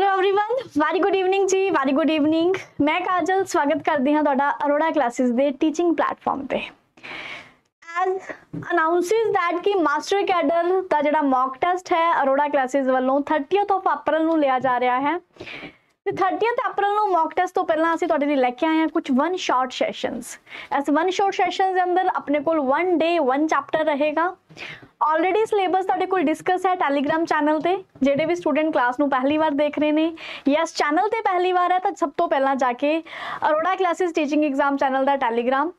Hello everyone, very good evening ji, very good evening. मैं काजल स्वागत करती हाँ तुहाडा अरोड़ा क्लासेस दे टीचिंग प्लेटफॉर्म पे। एज अनाउंसेस दैट कि मास्टर कैडर दा जिहड़ा मॉक टेस्ट है अरोड़ा क्लासेस वालों 30th ऑफ अप्रैल ਨੂੰ लिया जा रहा है। ਤੇ 30th अप्रैल ਨੂੰ मॉक टेस्ट तो पहला ਅਸੀਂ ਤੁਹਾਡੇ ਲਈ ਲੈ ਕੇ ਆਏ ਹਾਂ कुछ वन शॉर्ट सैशंस। इस वन शॉर्ट सैशंस के अंदर अपने को वन डे वन चैप्टर रहेगा। ऑलरेडी सिलेबस ਤੁਹਾਡੇ ਕੋਲ डिस्कस है टैलीग्राम चैनल ਤੇ। ਜਿਹੜੇ भी स्टूडेंट क्लास ਨੂੰ पहली बार देख रहे ने यस चैनल ਤੇ पहली बार है तो सब तो पहला जाके Arora classes teaching exam channel का telegram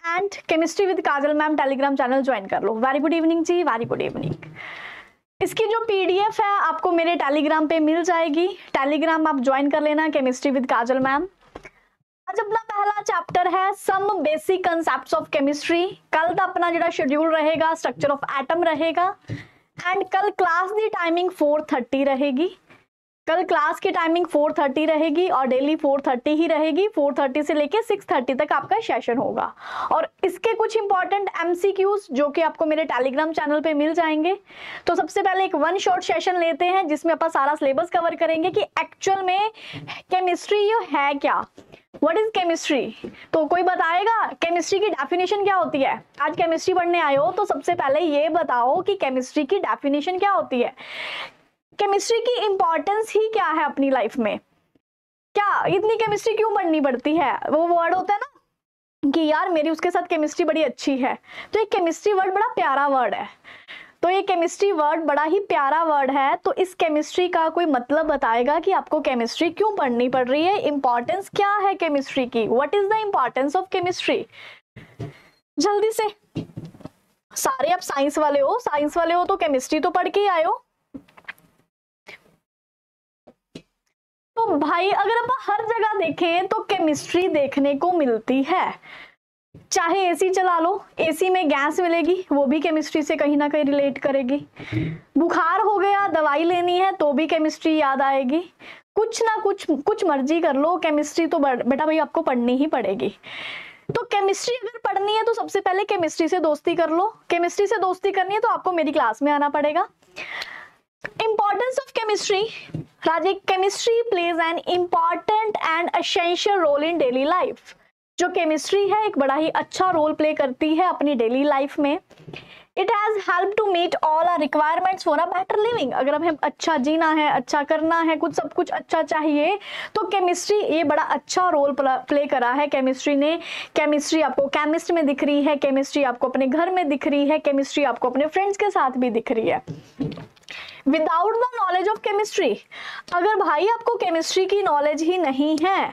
and chemistry with Kajal ma'am telegram channel join कर लो। Very good evening ji, very good evening. इसकी जो पीडीएफ है आपको मेरे टेलीग्राम पे मिल जाएगी। टेलीग्राम आप ज्वाइन कर लेना, केमिस्ट्री विद काजल मैम। आज अपना पहला चैप्टर है some basic concepts of chemistry. कल का अपना जो शेड्यूल रहेगा स्ट्रक्चर ऑफ एटम रहेगा एंड कल क्लास की टाइमिंग 4:30 रहेगी। कल क्लास की टाइमिंग 4:30 रहेगी और डेली 4:30 ही रहेगी। 4:30 से लेके 6:30 तक आपका सेशन होगा और इसके कुछ इंपॉर्टेंट एमसीक्यूज जो कि आपको मेरे टेलीग्राम चैनल पे मिल जाएंगे। तो सबसे पहले एक वन शॉर्ट सेशन लेते हैं जिसमें अपन सारा सिलेबस कवर करेंगे कि एक्चुअल में केमिस्ट्री ये है क्या, व्हाट इज केमिस्ट्री। तो कोई बताएगा केमिस्ट्री की डेफिनेशन क्या होती है। आज केमिस्ट्री पढ़ने आए हो तो सबसे पहले ये बताओ कि केमिस्ट्री की डेफिनेशन क्या होती है, केमिस्ट्री की इंपॉर्टेंस ही क्या है अपनी लाइफ में, क्या इतनी केमिस्ट्री क्यों पढ़नी पड़ती है। वो वर्ड होता है ना कि यार मेरी उसके साथ केमिस्ट्री बड़ी अच्छी है, तो ये केमिस्ट्री वर्ड बड़ा प्यारा वर्ड है। तो ये केमिस्ट्री वर्ड बड़ा ही प्यारा वर्ड है, तो इस केमिस्ट्री का कोई मतलब बताएगा कि आपको केमिस्ट्री क्यों पढ़नी पड़ रही है, इंपॉर्टेंस क्या है केमिस्ट्री की, what is the importance of chemistry. जल्दी से, सारे आप साइंस वाले हो, साइंस वाले हो तो केमिस्ट्री तो पढ़ के ही आए हो। तो भाई अगर आप हर जगह देखें तो केमिस्ट्री देखने को मिलती है। चाहे एसी चला लो, एसी में गैस मिलेगी, वो भी केमिस्ट्री से कहीं ना कहीं रिलेट करेगी। बुखार हो गया, दवाई लेनी है तो भी केमिस्ट्री याद आएगी। कुछ ना कुछ मर्जी कर लो, केमिस्ट्री तो बेटा भाई आपको पढ़नी ही पड़ेगी। तो केमिस्ट्री अगर पढ़नी है तो सबसे पहले केमिस्ट्री से दोस्ती कर लो। केमिस्ट्री से दोस्ती करनी है तो आपको मेरी क्लास में आना पड़ेगा। इंपॉर्टेंस ऑफ केमिस्ट्री, राजे chemistry plays an important and essential role in daily life. जो केमिस्ट्री है एक बड़ा ही अच्छा रोल प्ले करती है अपनी डेली लाइफ में। It has help to meet all our requirements for a better living. अगर हमें अच्छा जीना है, अच्छा करना है, कुछ सब कुछ अच्छा चाहिए तो केमिस्ट्री ये बड़ा अच्छा रोल प्ले करा है केमिस्ट्री ने। केमिस्ट्री आपको केमिस्ट में दिख रही है, केमिस्ट्री आपको अपने घर में दिख रही है, केमिस्ट्री आपको अपने फ्रेंड्स के साथ भी दिख रही है। Without the knowledge of chemistry, अगर भाई आपको केमिस्ट्री की नॉलेज ही नहीं है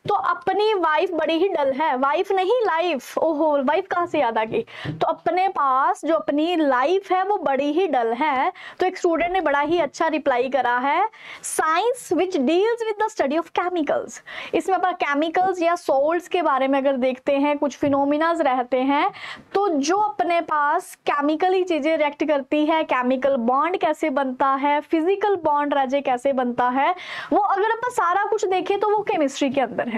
तो अपनी वाइफ बड़ी ही डल है। वाइफ नहीं लाइफ, ओहो वाइफ कहाँ से याद आ गई। तो अपने पास जो अपनी लाइफ है वो बड़ी ही डल है। तो एक स्टूडेंट ने बड़ा ही अच्छा रिप्लाई करा है, science which deals with the study of chemicals. इसमें अपन केमिकल्स या सोल्ट्स के बारे में अगर देखते हैं, कुछ फिनोमिनाज रहते हैं तो जो अपने पास केमिकली चीजें रिएक्ट करती है, केमिकल बॉन्ड कैसे बनता है, फिजिकल बॉन्ड राजे कैसे बनता है, वो अगर अपन सारा कुछ देखें तो वो केमिस्ट्री के अंदर है।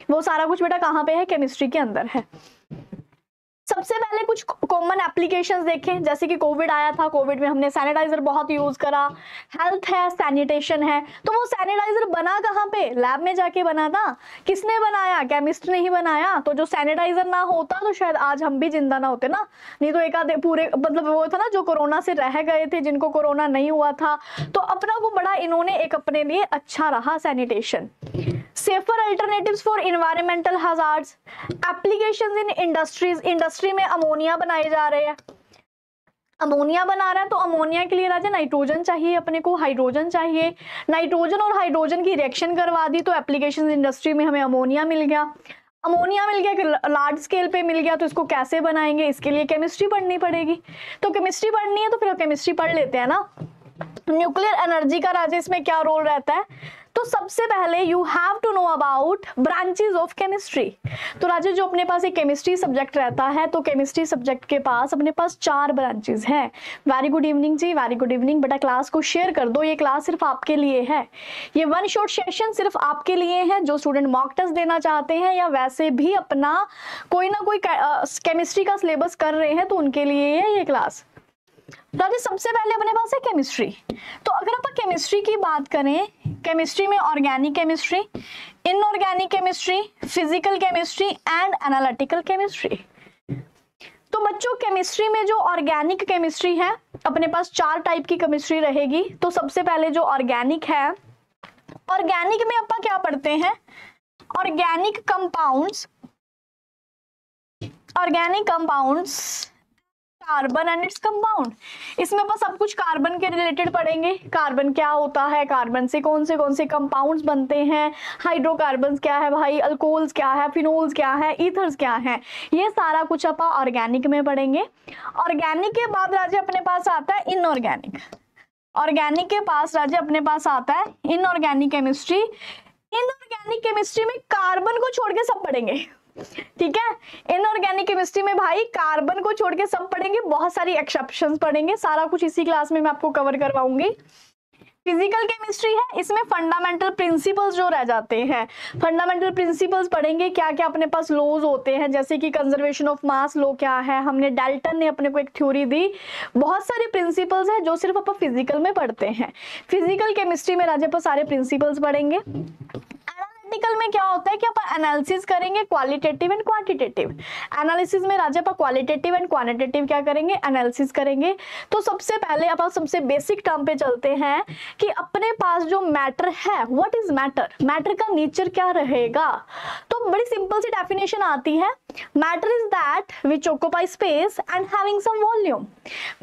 वो सारा कुछ बेटा कहाँ पे है, केमिस्ट्री के अंदर है। सबसे पहले कुछ कॉमन एप्लीकेशंस देखें, जैसे कि कोविड आया था, कोविड में हमने सैनिटाइजर बहुत यूज करा। हेल्थ है, सैनिटेशन है, तो वो सैनिटाइजर बना कहाँ पे, लैब में जाके बना था। किसने बनाया, केमिस्ट ने ही बनाया। तो जो सैनिटाइजर ना होता तो शायद आज हम भी जिंदा ना होते ना। नहीं तो एक आधे पूरे मतलब वो था ना जो कोरोना से रह गए थे, जिनको कोरोना नहीं हुआ था, तो अपना को बड़ा इन्होंने एक अपने लिए अच्छा रहा sanitation. Safer alternatives for environmental hazards, applications in industries. Industry में अमोनिया बनाए जा रहे हैं, अमोनिया बना रहा है तो अमोनिया के लिए राजा नाइट्रोजन चाहिए, अपने को हाइड्रोजन चाहिए। नाइट्रोजन और हाइड्रोजन की रिएक्शन करवा दी तो एप्लीकेशन इंडस्ट्री में हमें अमोनिया मिल गया। अमोनिया मिल गया, लार्ज स्केल पे मिल गया, तो इसको कैसे बनाएंगे, इसके लिए केमिस्ट्री पढ़नी पड़ेगी। तो केमिस्ट्री पढ़नी है तो फिर केमिस्ट्री पढ़ लेते हैं ना। न्यूक्लियर एनर्जी का राजा इसमें क्या रोल रहता है। तो सबसे पहले you have to know about branches of chemistry. तो राजा जो अपने पास एक केमिस्ट्री सब्जेक्ट रहता है तो केमिस्ट्री सब्जेक्ट के पास अपने पास 4 ब्रांचेस हैं। Very good evening ji, very good evening. बेटा क्लास को शेयर कर दो, ये क्लास सिर्फ आपके लिए है। ये वन शॉर्ट सेशन सिर्फ आपके लिए है जो स्टूडेंट मॉक टेस्ट देना चाहते हैं या वैसे भी अपना कोई ना कोई केमिस्ट्री का सिलेबस कर रहे हैं तो उनके लिए है ये क्लास। राजे सबसे पहले अपने पास है केमिस्ट्री। तो अगर अपन केमिस्ट्री की बात करें, केमिस्ट्री में organic chemistry, inorganic chemistry, physical chemistry and analytical chemistry. तो बच्चों केमिस्ट्री में जो ऑर्गेनिक केमिस्ट्री है अपने पास 4 टाइप की केमिस्ट्री रहेगी। तो सबसे पहले जो ऑर्गेनिक है, ऑर्गेनिक में अपन क्या पढ़ते हैं, organic compounds, carbon and its compound. इसमें अपन सब कुछ कार्बन के रिलेटेड पढ़ेंगे। कार्बन क्या होता है, कार्बन से कौन से कंपाउंड्स बनते हैं, हाइड्रोकार्बन्स क्या है भाई, अल्कोहल्स क्या है, फिनोल्स क्या है, ईथर्स क्या है, ये सारा कुछ अपन ऑर्गेनिक में पढ़ेंगे। ऑर्गेनिक के बाद राजे अपने पास आता है इनऑर्गेनिक। ऑर्गेनिक के पास राजे अपने पास आता है इनऑर्गेनिक केमिस्ट्री। इनऑर्गेनिक केमिस्ट्री में कार्बन को छोड़ के सब पढ़ेंगे, ठीक है। इनऑर्गेनिक केमिस्ट्री में भाई कार्बन को छोड़ के सब पढ़ेंगे, बहुत सारी एक्सेप्शंस पढ़ेंगे, सारा कुछ इसी क्लास में मैं आपको कवर करवाऊंगी। फिजिकल केमिस्ट्री है, इसमें फंडामेंटल प्रिंसिपल्स जो रह जाते हैं, फंडामेंटल प्रिंसिपल्स पढ़ेंगे। क्या क्या अपने पास लॉज होते हैं, जैसे कि कंजर्वेशन ऑफ मास लॉ क्या है, हमने डाल्टन ने अपने को एक थ्योरी दी। बहुत सारे प्रिंसिपल्स हैं जो सिर्फ अपन फिजिकल में पढ़ते हैं। फिजिकल केमिस्ट्री में राजे पर सारे प्रिंसिपल्स पढ़ेंगे। एनालिटिकल में क्या होता है कि अपन एनालिसिस करेंगे, क्वालिटेटिव एंड क्वांटिटेटिव। एनालिसिस में राजा अपन क्वालिटेटिव एंड क्वांटिटेटिव क्या करेंगे, एनालिसिस करेंगे। तो सबसे पहले अपन सबसे बेसिक टर्म पे चलते हैं कि अपने पास जो मैटर है, व्हाट इज मैटर, मैटर का नेचर क्या रहेगा। तो बड़ी सिंपल सी डेफिनेशन आती है, matter is that which occupy space and having some volume.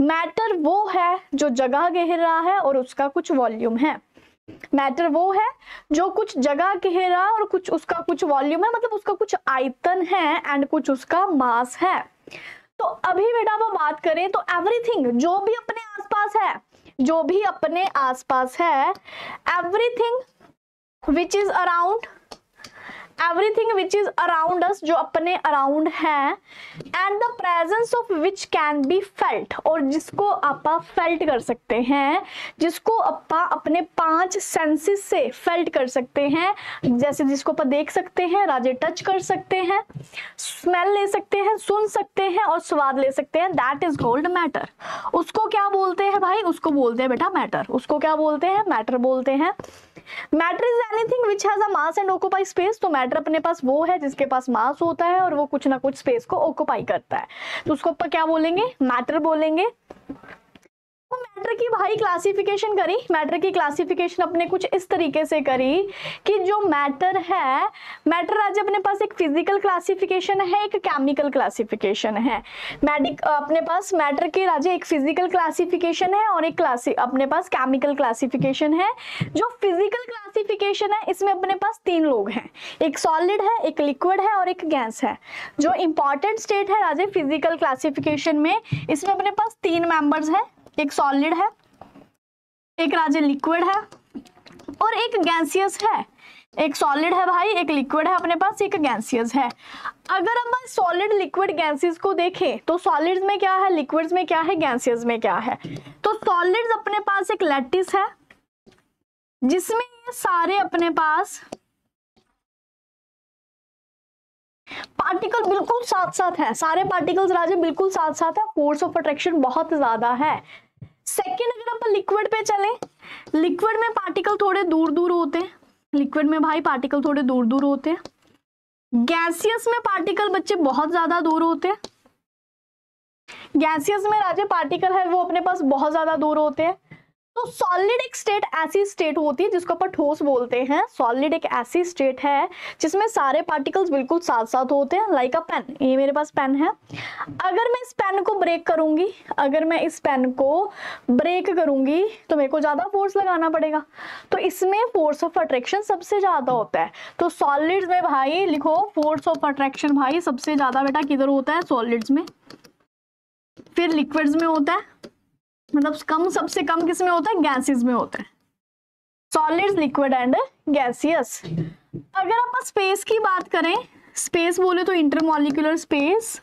Matter वो है जो जगह घेर रहा है और उसका कुछ वॉल्यूम है। मैटर वो है जो कुछ जगह घेर रहा है और कुछ उसका कुछ वॉल्यूम है, मतलब उसका कुछ आयतन है एंड कुछ उसका मास है। तो अभी बेटा वो बात करें तो एवरीथिंग जो भी अपने आसपास है, जो भी अपने आसपास है, everything which is around, everything which is around us, जो अपने अराउंड है, and the presence of which can be felt, और जिसको आपा फेल्ट कर सकते हैं, जिसको आपा अपने 5 सेंसेस से फेल्ट कर सकते हैं। जैसे जिसको अपन देख सकते हैं, राजे टच कर सकते हैं, स्मेल ले सकते हैं, सुन सकते हैं और स्वाद ले सकते हैं, दैट इज कॉल्ड मैटर। उसको क्या बोलते हैं भाई, उसको बोलते हैं बेटा मैटर। उसको क्या बोलते हैं, मैटर बोलते हैं। Matter is anything which has a mass and occupy space. तो मैटर अपने पास वो है जिसके पास मास होता है और वो कुछ ना कुछ स्पेस को ऑक्यूपाई करता है, तो उसको अपन क्या बोलेंगे, मैटर बोलेंगे। तो मैटर की भाई क्लासिफिकेशन करी, मैटर की क्लासिफिकेशन अपने कुछ इस तरीके से करी कि जो मैटर है, मैटर आज अपने पास एक फिजिकल क्लासिफिकेशन है, एक केमिकल क्लासिफिकेशन है। अपने पास मैटर के राजे एक फिजिकल क्लासिफिकेशन है और एक अपने पास केमिकल क्लासिफिकेशन है। जो फिजिकल क्लासिफिकेशन है इसमें अपने पास 3 लोग हैं, एक सॉलिड है, एक लिक्विड है और एक गैस है। जो इंपॉर्टेंट स्टेट है राजे फिजिकल क्लासिफिकेशन में, इसमें अपने पास 3 मेंबर्स हैं, एक सॉलिड है, एक राजे लिक्विड है और एक गैसियस है। एक सॉलिड है भाई, एक लिक्विड है अपने पास, एक गैसियस है। अगर हम सॉलिड लिक्विड गैसेस को देखें तो सॉलिड्स में क्या है, लिक्विड्स में क्या है, गैसियस में क्या है। तो सॉलिड्स अपने पास एक लैटिस है जिसमें ये सारे अपने पास पार्टिकल बिल्कुल साथ साथ है, सारे पार्टिकल्स राजे बिल्कुल साथ साथ है, फोर्स ऑफ अट्रैक्शन बहुत ज्यादा है। सेकेंड अगर अपन लिक्विड पे चले, लिक्विड में पार्टिकल थोड़े दूर दूर होते हैं, लिक्विड में भाई पार्टिकल थोड़े दूर दूर होते हैं। गैसियस में पार्टिकल बच्चे बहुत ज्यादा दूर होते हैं। गैसियस में राजे पार्टिकल है वो अपने पास बहुत ज्यादा दूर होते हैं। तो सॉलिड एक स्टेट ऐसी स्टेट होती है जिसको अपन ठोस बोलते हैं। सॉलिड एक ऐसी स्टेट है जिसमें सारे पार्टिकल्स बिल्कुल साथ साथ होते हैं, लाइक अ पेन। ये मेरे पास पेन है, अगर मैं इस पेन को ब्रेक करूंगी, अगर मैं इस पेन को ब्रेक करूंगी तो मेरे को ज्यादा फोर्स लगाना पड़ेगा, तो इसमें फोर्स ऑफ अट्रैक्शन सबसे ज्यादा होता है। तो सॉलिड्स में भाई लिखो फोर्स ऑफ अट्रैक्शन भाई सबसे ज्यादा बेटा किधर होता है, सॉलिड्स में। फिर लिक्विड्स में होता है, मतलब कम, सबसे कम किस में होता है, गैसेस में होता है। Solids, liquid and gaseous. अगर आप स्पेस की बात करें, स्पेस बोले तो intermolecular space,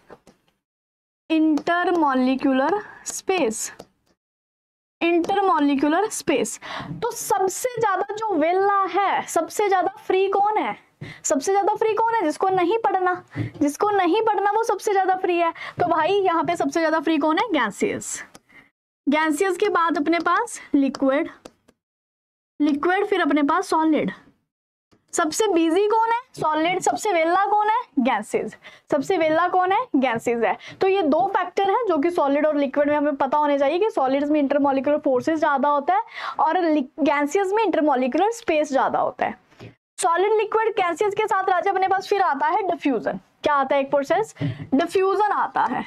intermolecular space, intermolecular space. तो सबसे ज्यादा जो वेला है, सबसे ज्यादा फ्री कौन है, सबसे ज्यादा फ्री कौन है, जिसको नहीं पढ़ना, जिसको नहीं पढ़ना वो सबसे ज्यादा फ्री है। तो भाई यहाँ पे सबसे ज्यादा फ्री कौन है, गैसियस। गैसियस के बाद अपने पास लिक्विड, लिक्विड फिर अपने पास सॉलिड। सबसे बिजी कौन है? सॉलिड। सबसे वेला कौन है? गैसेस। सबसे वेला कौन है? गैसेस है। तो ये दो फैक्टर हैं जो कि सॉलिड और लिक्विड में हमें पता होने चाहिए कि सॉलिड्स में इंटरमॉलिक्यूलर फोर्सेस ज्यादा होता है और गैसियस में इंटरमॉलिक्यूलर स्पेस ज्यादा होता है। सॉलिड, लिक्विड, गैसियस के साथ राजा अपने पास फिर आता है डिफ्यूजन। क्या आता है? एक प्रोसेस डिफ्यूजन आता है।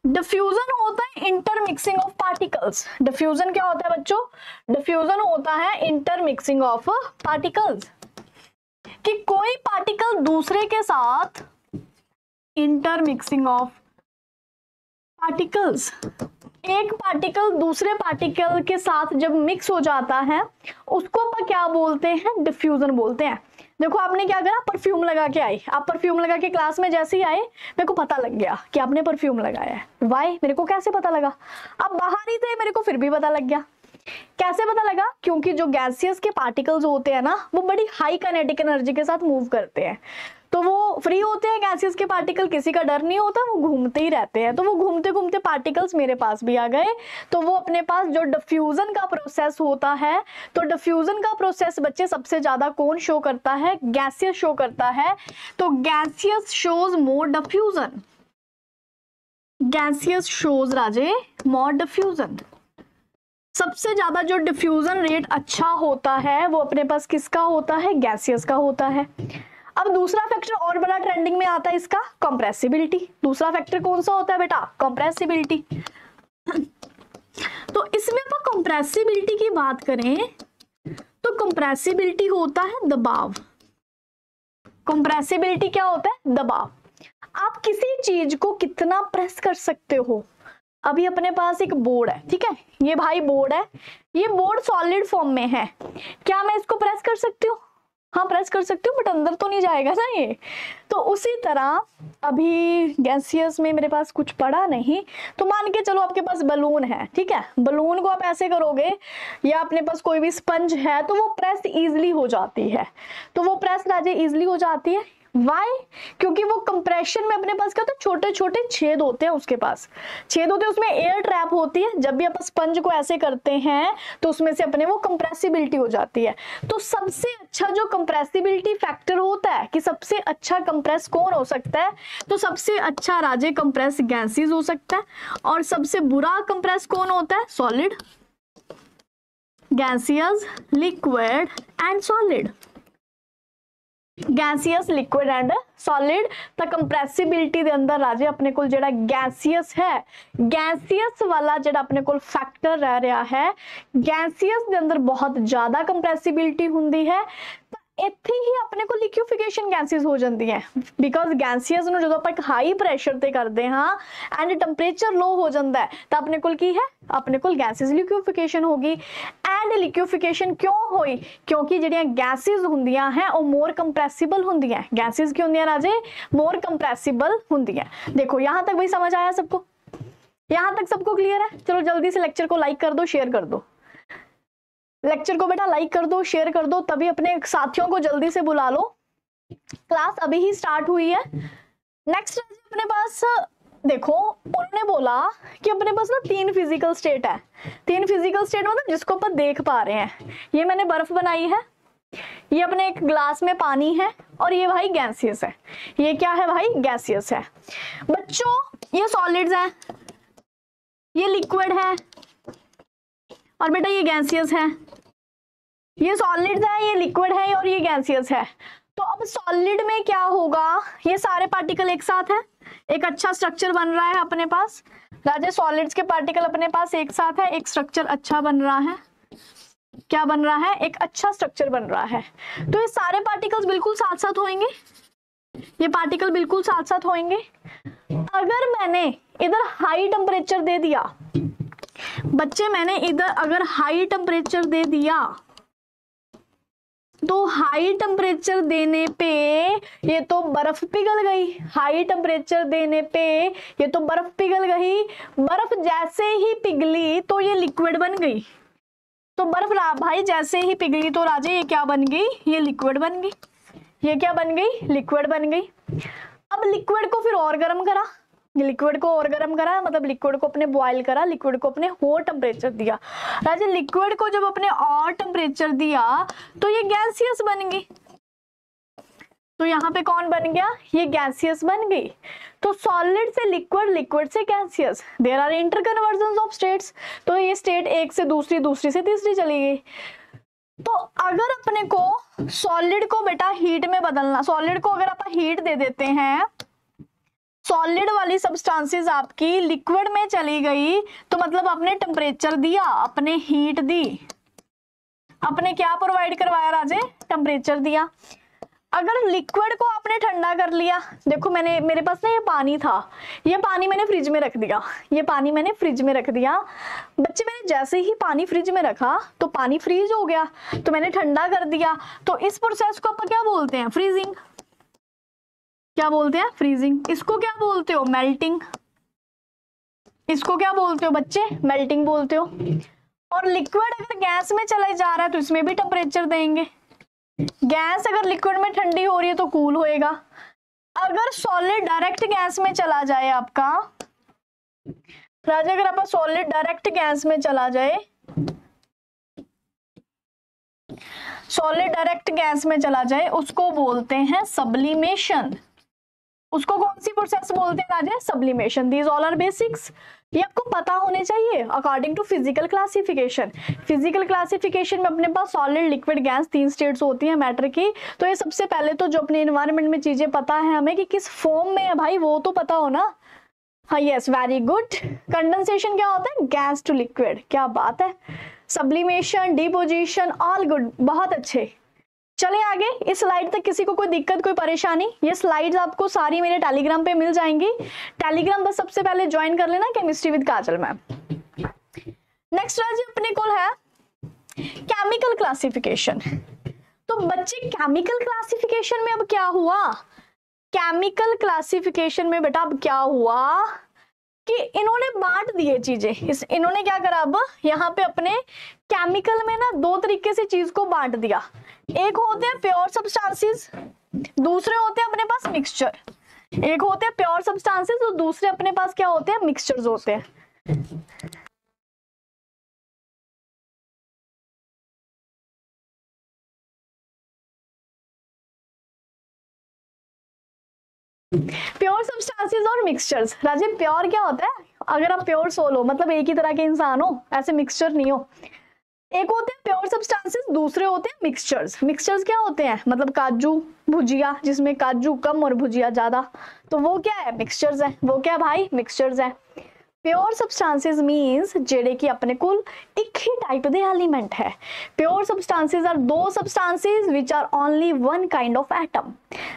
डिफ्यूजन होता है इंटरमिक्सिंग ऑफ पार्टिकल्स। डिफ्यूजन क्या होता है बच्चों? डिफ्यूजन होता है इंटरमिक्सिंग ऑफ पार्टिकल्स, कि कोई पार्टिकल दूसरे के साथ, इंटरमिक्सिंग ऑफ पार्टिकल्स, एक पार्टिकल दूसरे पार्टिकल के साथ जब मिक्स हो जाता है उसको क्या बोलते हैं? डिफ्यूजन बोलते हैं। देखो आपने क्या करा, परफ्यूम लगा के आई, आप परफ्यूम लगा के क्लास में जैसे ही आए मेरे को पता लग गया कि आपने परफ्यूम लगाया है। वाई? मेरे को कैसे पता लगा? आप बाहर ही थे, मेरे को फिर भी पता लग गया। कैसे पता लगा? क्योंकि जो गैसियस के पार्टिकल्स होते हैं ना वो बड़ी हाई काइनेटिक एनर्जी के साथ मूव करते हैं, तो वो फ्री होते हैं। गैसियस के पार्टिकल, किसी का डर नहीं होता, वो घूमते ही रहते हैं। तो वो घूमते घूमते पार्टिकल्स मेरे पास भी आ गए, तो वो अपने पास जो डिफ्यूजन का प्रोसेस होता है, तो डिफ्यूजन का प्रोसेस बच्चे सबसे ज्यादा कौन शो करता है? गैसियस शो करता है। तो gaseous shows more diffusion, gaseous shows राजे मोर डिफ्यूजन। सबसे ज्यादा जो डिफ्यूजन रेट अच्छा होता है वो अपने पास किसका होता है? गैसियस का होता है। अब दूसरा फैक्टर और बड़ा ट्रेंडिंग में आता है इसका, कंप्रेसिबिलिटी। दूसरा फैक्टर कौन सा होता है बेटा? कंप्रेसिबिलिटी। तो इसमें अपन कंप्रेसिबिलिटी की बात करें तो कंप्रेसिबिलिटी होता है दबाव। कंप्रेसिबिलिटी क्या होता है? दबाव। आप किसी चीज को कितना प्रेस कर सकते हो। अभी अपने पास एक बोर्ड है, ठीक है, ये भाई बोर्ड है, ये बोर्ड सॉलिड फॉर्म में है, क्या मैं इसको प्रेस कर सकती हूँ? हाँ प्रेस कर सकती हूँ, बट अंदर तो नहीं जाएगा ना ये। तो उसी तरह अभी गैसियस में मेरे पास कुछ पड़ा नहीं, तो मान के चलो आपके पास बलून है, ठीक है, बलून को आप ऐसे करोगे या अपने पास कोई भी स्पंज है तो वो प्रेस इजिली हो जाती है, तो वो प्रेस राजे इजिली हो जाती है। वाई? क्योंकि वो कंप्रेशन में अपने पास क्या होता है, छोटे छोटे छेद होते हैं, उसके पास छेद होते हैं, उसमें एयर ट्रैप होती है। जब भी अपन स्पंज को ऐसे करते हैं तो उसमें से अपने वो कंप्रेसिबिलिटी हो जाती है। तो सबसे अच्छा जो कंप्रेसिबिलिटी फैक्टर होता है कि सबसे अच्छा कंप्रेस कौन हो सकता है, तो सबसे अच्छा राजे कंप्रेस गैसेस हो सकता है, और सबसे बुरा कंप्रेस कौन होता है? Solid, gaseous, liquid and solid. Gaseous, liquid and solid. तो कंप्रेसिबिलिटी ਦੇ अंदर राजे अपने को जेड़ा गैसियस है, गैसियस वाला जेड़ा अपने को फैक्टर रह रहा है, गैसियस ਦੇ अंदर बहुत ज्यादा कंप्रेसिबिलिटी हुंदी है। ਇੱਥੇ ਹੀ ਆਪਣੇ ਕੋਲ ਲਿक्विफिकेशन गैसेस हो ਜਾਂਦੀ ਹੈ, ਬਿਕਾਜ਼ ਗੈਸੀਅਸ ਨੂੰ ਜਦੋਂ ਆਪਾਂ ਇੱਕ ਹਾਈ ਪ੍ਰੈਸ਼ਰ ਤੇ ਕਰਦੇ ਹਾਂ ਐਂਡ ਟੈਂਪਰੇਚਰ ਲੋ ਹੋ ਜਾਂਦਾ ਹੈ ਤਾਂ ਆਪਣੇ ਕੋਲ ਕੀ ਹੈ, ਆਪਣੇ ਕੋਲ ਗੈसेस ਲਿक्विफिकेशन ਹੋਗੀ। ਐਂਡ ਲਿक्विफिकेशन ਕਿਉਂ ਹੋਈ? ਕਿਉਂਕਿ ਜਿਹੜੀਆਂ ਗੈसेस ਹੁੰਦੀਆਂ ਹੈ ਉਹ मोर कंप्रेसिबल ਹੁੰਦੀਆਂ। गैसेस ਕੀ ਹੁੰਦੀਆਂ ਰਾਜੇ? मोर कंप्रेसिबल ਹੁੰਦੀਆਂ। देखो यहाँ तक भाई समझ आया सबको? यहाँ तक सबको क्लियर है? चलो जल्दी से लेक्चर को लाइक कर दो, शेयर कर दो। लेक्चर को बेटा लाइक कर दो, शेयर कर दो, तभी अपने साथियों को जल्दी से बुला लो। क्लास अभी ही स्टार्ट हुई है। नेक्स्ट अपने पास देखो, उन्होंने बोला कि अपने पास ना 3 फिजिकल स्टेट है। 3 फिजिकल स्टेट मतलब जिसको अपन देख पा रहे हैं। ये मैंने बर्फ बनाई है, ये अपने एक ग्लास में पानी है, और ये भाई गैसियस है। ये क्या है भाई? गैसियस है। बच्चों ये सॉलिड्स है, ये लिक्विड है, और बेटा ये गैसियस है। ये सॉलिड्स है, ये लिक्विड है, और ये गैसियस है। तो अब सॉलिड में क्या होगा? ये सारे पार्टिकल एक साथ है, एक अच्छा स्ट्रक्चर बन रहा है अपने पास। राजे सॉलिड्स के पार्टिकल अपने पास एक साथ है, एक स्ट्रक्चर अच्छा बन रहा है। क्या बन रहा है? एक अच्छा स्ट्रक्चर बन रहा है। तो ये सारे पार्टिकल्स बिल्कुल साथ साथ होंगे, ये पार्टिकल बिल्कुल साथ साथ होंगे। अगर मैंने इधर हाई टेम्परेचर दे दिया बच्चे, मैंने इधर अगर हाई टेम्परेचर दे दिया तो हाई टेम्परेचर देने पे ये तो बर्फ पिघल गई। हाई टेम्परेचर देने पे ये तो बर्फ पिघल गई। बर्फ जैसे ही पिघली तो ये लिक्विड बन गई। तो बर्फ भाई जैसे ही पिघली तो राजे ये क्या बन गई? ये लिक्विड बन गई। ये क्या बन गई? लिक्विड बन गई। अब लिक्विड को फिर और गर्म करा, लिक्विड को और गर्म करा, मतलब लिक्विड को अपने बॉयल करा, लिक्विड को अपने और टेम्परेचर दिया। राजा लिक्विड को जब अपने और टेम्परेचर दिया तो ये गैसियस बन गई। तो यहाँ पे कौन बन गया, ये गैसियस बन गई। तो सॉलिड से लिक्विड, लिक्विड से gaseous, there are interconversion of states. तो ये स्टेट एक से दूसरी, दूसरी से तीसरी चली गई। तो अगर अपने को सॉलिड को बेटा हीट में बदलना, सॉलिड को अगर आप हीट दे देते हैं, सॉलिड वाली सब्सटेंसेस आपकी लिक्विड में चली गई, तो मतलब आपने टेम्परेचर दिया, आपने हीट दी, आपने क्या प्रोवाइड करवाया राजे, टेम्परेचर दिया। अगर लिक्विड को आपने ठंडा कर लिया, देखो मैंने, मेरे पास ना ये पानी था, ये पानी मैंने फ्रिज में रख दिया, ये पानी मैंने फ्रिज में रख दिया। बच्चे मैंने जैसे ही पानी फ्रिज में रखा तो पानी फ्रीज हो गया, तो मैंने ठंडा कर दिया। तो इस प्रोसेस को आप क्या बोलते हैं, फ्रीजिंग। क्या बोलते हैं, फ्रीजिंग। इसको क्या बोलते हो, मेल्टिंग। इसको क्या बोलते हो बच्चे, मेल्टिंग बोलते हो। और लिक्विड अगर गैस में चला जा रहा है तो इसमें भी टेम्परेचर देंगे। गैस अगर लिक्विड में ठंडी हो रही है तो कूल होएगा। अगर सॉलिड डायरेक्ट गैस में चला जाए आपका राजा, अगर आपका सॉलिड डायरेक्ट गैस में चला जाए, सॉलिड डायरेक्ट गैस में चला जाए, उसको बोलते हैं सब्लिमेशन। उसको कौन सी प्रोसेस बोलते हैं राजा, sublimation. These all are basics, ये आपको पता होने चाहिए according to physical classification. Physical classification में अपने पास सॉलिड, लिक्विड, गैस 3 स्टेट्स होती हैं मैटर की। तो ये सबसे पहले तो जो अपने एनवायरनमेंट में चीजें पता है हमें कि किस फॉर्म में है भाई, वो तो पता हो ना। हाँ यस, वेरी गुड। कंडेंसेशन क्या होता है, गैस टू लिक्विड, क्या बात है। सब्लिमेशन, डिपोजिशन, ऑल गुड, बहुत अच्छे। चले आगे, इस स्लाइड तक किसी को कोई दिक्कत, कोई परेशानी? ये स्लाइड्स आपको सारी मेरे टेलीग्राम पे मिल जाएंगी। टेलीग्राम बस सबसे पहले ज्वाइन कर लेना, chemistry with Kajal ma'am. Next राज्य अपने को है केमिकल क्लासिफिकेशन। तो बच्चे केमिकल क्लासिफिकेशन में अब क्या हुआ, केमिकल क्लासिफिकेशन में बेटा अब क्या हुआ कि इन्होंने बांट दिए चीजें। इन्होंने क्या करा, अब यहाँ पे अपने केमिकल में ना 2 तरीके से चीज को बांट दिया। एक होते हैं प्योर सब्सटेंसेस, दूसरे होते हैं अपने पास मिक्सचर। एक होते हैं प्योर सब्सटेंसेस और दूसरे अपने पास क्या होते हैं, मिक्सचर्स होते हैं। प्योर सब्सटेंसेस और मिक्सचर्स। राजे प्योर क्या होता है, अगर आप प्योर सोल हो, मतलब एक ही तरह के इंसान हो, ऐसे मिक्सचर नहीं हो। एक होते हैं प्योर सब्सटेंसेस, दूसरे होते हैं मिक्सचर्स। मिक्सचर्स क्या होते हैं, मतलब काजू भुजिया, जिसमें काजू कम और भुजिया ज्यादा, तो वो क्या है, मिक्सचर्स है। वो क्या भाई, मिक्सचर्स है। प्योर सब्सटेंसेस मींस जेड़े कि अपने कोल एक ही टाइप दे एलिमेंट है। Pure substances are two substances which are only one kind of atom.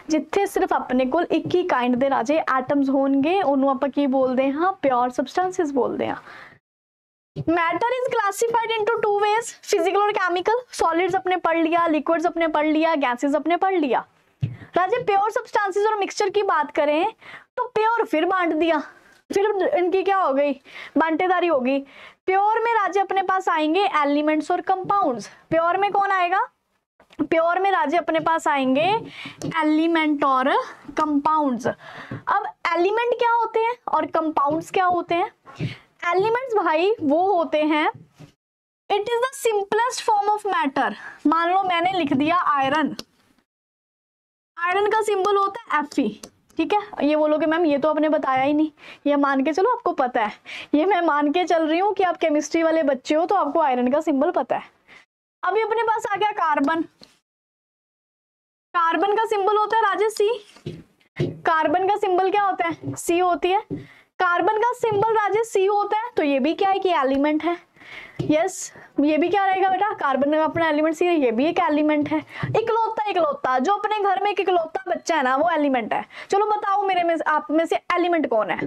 जिथे सिर्फ अपने कोल एक ही काइंड दे राजे एटम्स होंगे, उन्होंने आप की बोलते हैं, हाँ प्योर सब्सटेंसेस बोलते हैं। Matter is classified into 2 ways, physical और केमिकल। सॉलिड्स अपने पढ़ लिया, लिक्विड्स अपने पढ़ लिया, गैसेस अपने पढ़ लिया। राजे प्योर सब्सटेंसेस और मिक्सचर की बात करें तो प्योर फिर बांट दिया, फिर इनकी क्या हो गई, बांटेदारी होगी। प्योर में राजे अपने पास आएंगे एलिमेंट्स और कंपाउंड्स। प्योर में कौन आएगा, प्योर में राजे अपने पास आएंगे एलिमेंट और कंपाउंड्स। अब एलिमेंट क्या होते हैं और कंपाउंड्स क्या होते हैं? एलिमेंट्स भाई वो होते हैं, it is the simplest form of matter. मान लो मैंने लिख दिया आयरन, आयरन का सिंबल होता है Fe, ठीक है। ये बोलोगे मैम ये तो आपने बताया ही नहीं, ये मान के चलो आपको पता है, ये मैं मान के चल रही हूँ कि आप केमिस्ट्री वाले बच्चे हो तो आपको आयरन का सिंबल पता है। अभी अपने पास आ गया कार्बन, कार्बन का सिंबल होता है राजेश C। कार्बन का सिंबल क्या होता है, C होती है। कार्बन का सिंबल राजेश C होता है, तो ये भी क्या है कि एलिमेंट है। यस ये भी क्या रहेगा बेटा, कार्बन का अपना एलिमेंट C है, ये भी एक एलिमेंट है। इकलौता, इकलौता जो अपने घर में एक इकलौता बच्चा है ना वो एलिमेंट है। चलो बताओ मेरे में आप में से एलिमेंट कौन है?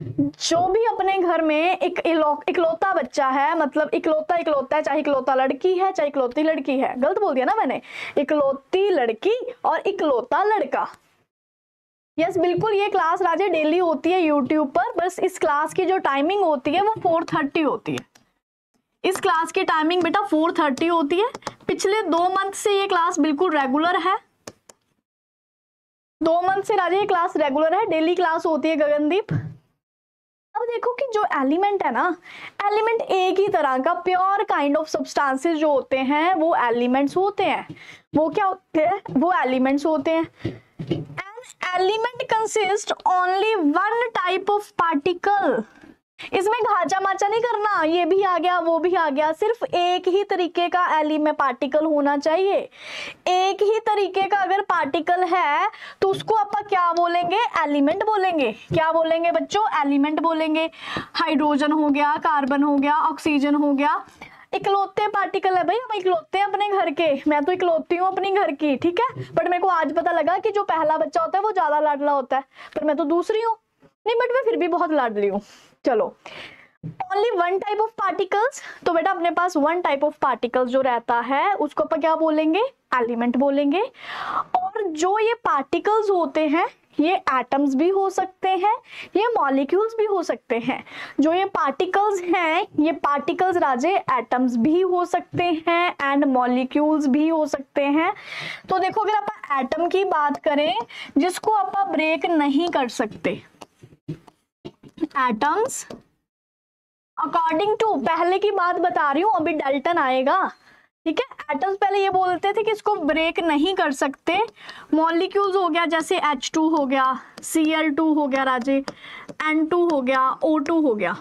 जो भी अपने घर में एक इकलौता बच्चा है, मतलब इकलौता इकलौता है, चाहे इकलौता लड़की है चाहे इकलौती लड़की है। गलत बोल दिया ना मैंने, इकलौती लड़की और इकलौता लड़का। यस बिल्कुल, ये क्लास राजे डेली होती है यूट्यूब पर, बस इस क्लास की जो टाइमिंग होती है वो 4:30 होती है। इस क्लास की टाइमिंग बेटा 4:30 होती है। पिछले 2 मंथ से ये क्लास बिल्कुल रेगुलर है, 2 मंथ से राजे ये क्लास रेगुलर है, डेली क्लास होती है गगनदीप। अब देखो कि जो एलिमेंट है ना, एलिमेंट एक ही तरह का प्योर काइंड ऑफ सब्सटेंसेस जो होते हैं वो एलिमेंट्स होते हैं। वो क्या होते हैं? वो एलिमेंट्स होते हैं। An element consist only one type of particle. इसमें घाचा माचा नहीं करना, ये भी आ गया वो भी आ गया, सिर्फ एक ही तरीके का एलिमेंट पार्टिकल होना चाहिए। एक ही तरीके का अगर पार्टिकल है तो उसको आप क्या बोलेंगे? एलिमेंट बोलेंगे। क्या बोलेंगे बच्चों? एलिमेंट बोलेंगे। हाइड्रोजन हो गया, कार्बन हो गया, ऑक्सीजन हो गया, इकलौते पार्टिकल है भाई, हम इकलौते हैं अपने घर के। मैं तो इकलौती हूँ अपनी घर की, ठीक है। बट मेरे को आज पता लगा कि जो पहला बच्चा होता है वो ज्यादा लाडला होता है, पर मैं तो दूसरी हूँ। नहीं, बट मैं फिर भी बहुत लाडली हूँ। चलो, only one type of particles, तो बेटा अपने पास वन टाइप ऑफ पार्टिकल्स जो रहता है उसको अपन क्या बोलेंगे? एलिमेंट बोलेंगे। और जो ये पार्टिकल्स होते हैं ये एटम्स भी हो सकते हैं, ये मॉलिक्यूल्स भी हो सकते हैं। जो ये पार्टिकल्स हैं ये पार्टिकल्स राजे एटम्स भी हो सकते हैं एंड मॉलिक्यूल्स भी हो सकते हैं। तो देखो, अगर आप एटम की बात करें जिसको आप ब्रेक नहीं कर सकते, एटम्स अकॉर्डिंग टू, पहले की बात बता रही हूं, अभी डाल्टन आएगा, ठीक है। एटम्स पहले ये बोलते थे कि इसको ब्रेक नहीं कर सकते। मॉलिक्यूल्स हो गया जैसे H2 हो गया, Cl2 हो गया राजे, N2 हो गया, O2 हो गया।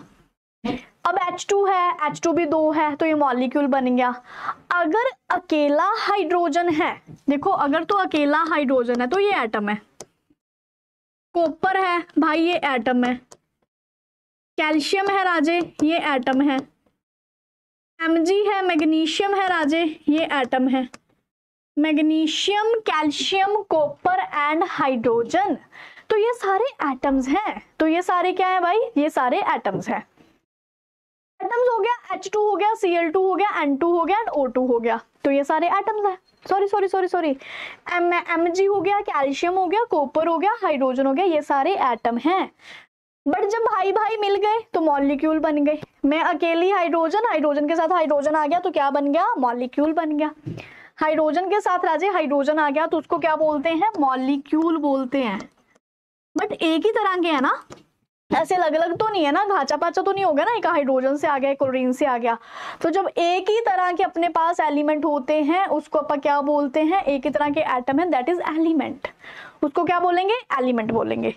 अब H2 है, H2 भी 2 है तो ये मॉलिक्यूल बन गया। अगर अकेला हाइड्रोजन है, देखो अगर तो अकेला हाइड्रोजन है तो ये एटम है। कॉपर है भाई, ये एटम है। कैल्शियम है राजे, ये एटम है। Mg है, मैग्नीशियम है राजे, ये एटम है। Magnesium, calcium, copper and hydrogen, तो ये सारे एटम्स हैं। तो ये सारे क्या है भाई? ये सारे एटम्स हैं। एटम्स हो गया, H2 हो गया, Cl2 हो गया, N2 हो गया एंड O2 हो गया, तो ये सारे एटम्स हैं। सॉरी, Mg हो गया, कैल्शियम हो गया, कॉपर हो गया, हाइड्रोजन हो गया, ये सारे एटम हैं। बट जब भाई भाई मिल गए तो मॉलिक्यूल बन गए। मैं अकेली हाइड्रोजन, हाइड्रोजन के साथ हाइड्रोजन आ गया तो क्या बन गया? मॉलिक्यूल बन गया। हाइड्रोजन के साथ राजे हाइड्रोजन आ गया तो उसको क्या बोलते हैं? मॉलिक्यूल बोलते हैं। बट एक ही तरह के है ना, ऐसे अलग अलग तो नहीं है ना, घाचा पाचा तो नहीं हो गया ना, एक हाइड्रोजन से आ गया, क्लोरीन से आ गया। तो जब एक ही तरह के अपने पास एलिमेंट होते हैं उसको अपन क्या बोलते हैं? एक ही तरह के एटम है, दैट इज एलिमेंट। उसको क्या बोलेंगे? एलिमेंट बोलेंगे।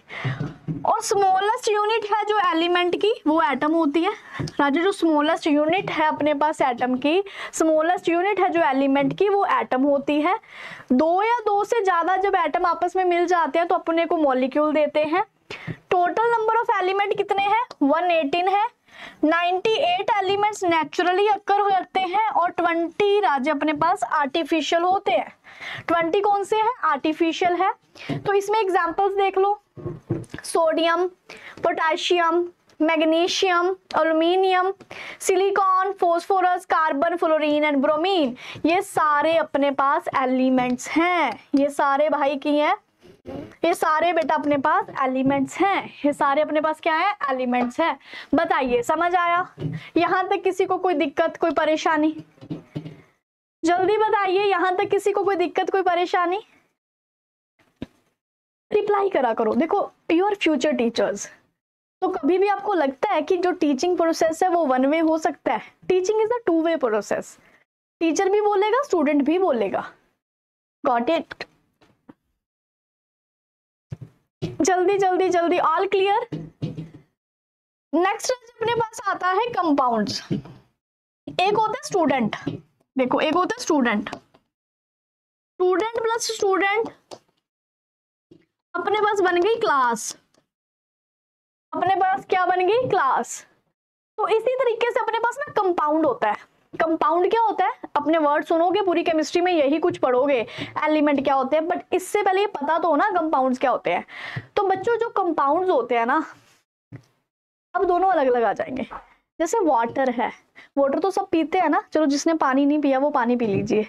और स्मॉलेस्ट यूनिट है जो एलिमेंट की वो एटम होती है राजू। जो स्मॉलेस्ट यूनिट है अपने पास एटम की, स्मॉलेस्ट यूनिट है जो एलिमेंट की वो एटम होती है। दो या दो से ज्यादा जब एटम आपस में मिल जाते हैं तो अपने को मॉलिक्यूल देते हैं। टोटल नंबर ऑफ एलिमेंट कितने हैं? 118 है। 98 एलिमेंट्स नेचुरली अक्कर करते हैं और 20 राजे अपने पास आर्टिफिशियल होते हैं। 20 कौन से हैं? आर्टिफिशियल है। तो इसमें एग्जांपल्स देख लो, sodium, potassium, magnesium, aluminium, silicon, phosphorus, carbon, fluorine and bromine, ये सारे अपने पास एलिमेंट्स हैं। ये सारे भाई की हैं, ये सारे बेटा अपने पास एलिमेंट्स हैं। ये सारे अपने पास क्या है? एलिमेंट्स हैं। बताइए समझ आया? यहां तक किसी को कोई दिक्कत, कोई परेशानी? जल्दी बताइए, यहां तक किसी को कोई दिक्कत, कोई परेशानी? रिप्लाई करा करो। देखो, योर फ्यूचर टीचर्स, तो कभी भी आपको लगता है कि जो टीचिंग प्रोसेस है वो वन वे हो सकता है? Teaching is a two way process. Teacher भी बोलेगा, स्टूडेंट भी बोलेगा। Got it? जल्दी जल्दी जल्दी, ऑल क्लियर? नेक्स्ट अपने पास आता है कंपाउंड्स। एक होता है स्टूडेंट, देखो एक होता है स्टूडेंट, स्टूडेंट प्लस स्टूडेंट अपने पास बन गई क्लास। अपने पास क्या बन गई? क्लास। तो इसी तरीके से अपने पास ना कंपाउंड होता है। कंपाउंड क्या होता है? अपने वर्ड सुनोगे, पूरी केमिस्ट्री में यही कुछ पढ़ोगे, एलिमेंट क्या होते हैं, बट इससे पहले ये पता तो हो ना कंपाउंड्स क्या होते हैं। तो बच्चों जो कंपाउंड्स होते हैं ना, अब दोनों अलग अलग आ जाएंगे। जैसे वाटर है, वाटर तो सब पीते हैं ना, चलो जिसने पानी नहीं पिया वो पानी पी लीजिए।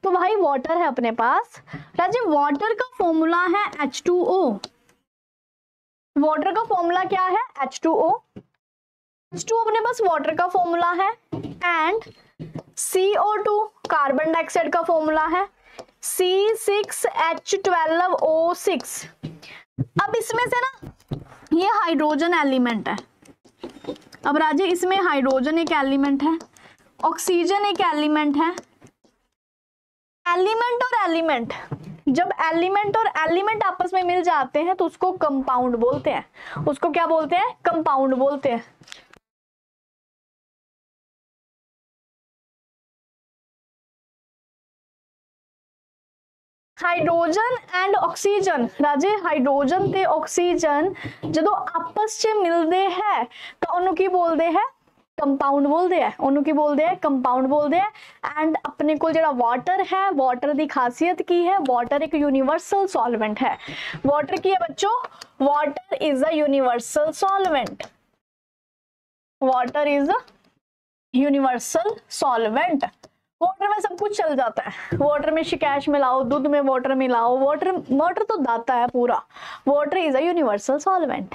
तो भाई वाटर है अपने पास राजे, वाटर का फॉर्मूला है H2O। वाटर का फॉर्मूला क्या है? H2O। H2O अपने पास वाटर का फॉर्मूला है एंड CO2 कार्बन डाइऑक्साइड का फॉर्मूला है, C6H12O6। अब इसमें से ना ये हाइड्रोजन एलिमेंट है, अब राजे इसमें हाइड्रोजन एक एलिमेंट है, ऑक्सीजन एक एलिमेंट है। एलिमेंट और एलिमेंट, जब एलिमेंट और एलिमेंट आपस में मिल जाते हैं तो उसको कंपाउंड बोलते हैं। उसको क्या बोलते हैं? कंपाउंड बोलते हैं। Hydrogen and oxygen Raje, hydrogen ते ऑक्सीजन जो आपस में मिलते हैं तो उन्हों की बोलते हैं कंपाउंड बोलते हैं। उन्हों की बोलते हैं कंपाउंड बोलते हैं। एंड अपने को जो वाटर है, वाटर की खासियत की है, वाटर एक यूनिवर्सल सॉल्वेंट है। वाटर की है बच्चों, water is a universal solvent. Water is a universal solvent. Water में सब कुछ चल जाता है। वाटर में शिकैश मिलाओ, दूध में वाटर मिलाओ, वाटर तो दाता है पूरा। Water is a universal solvent.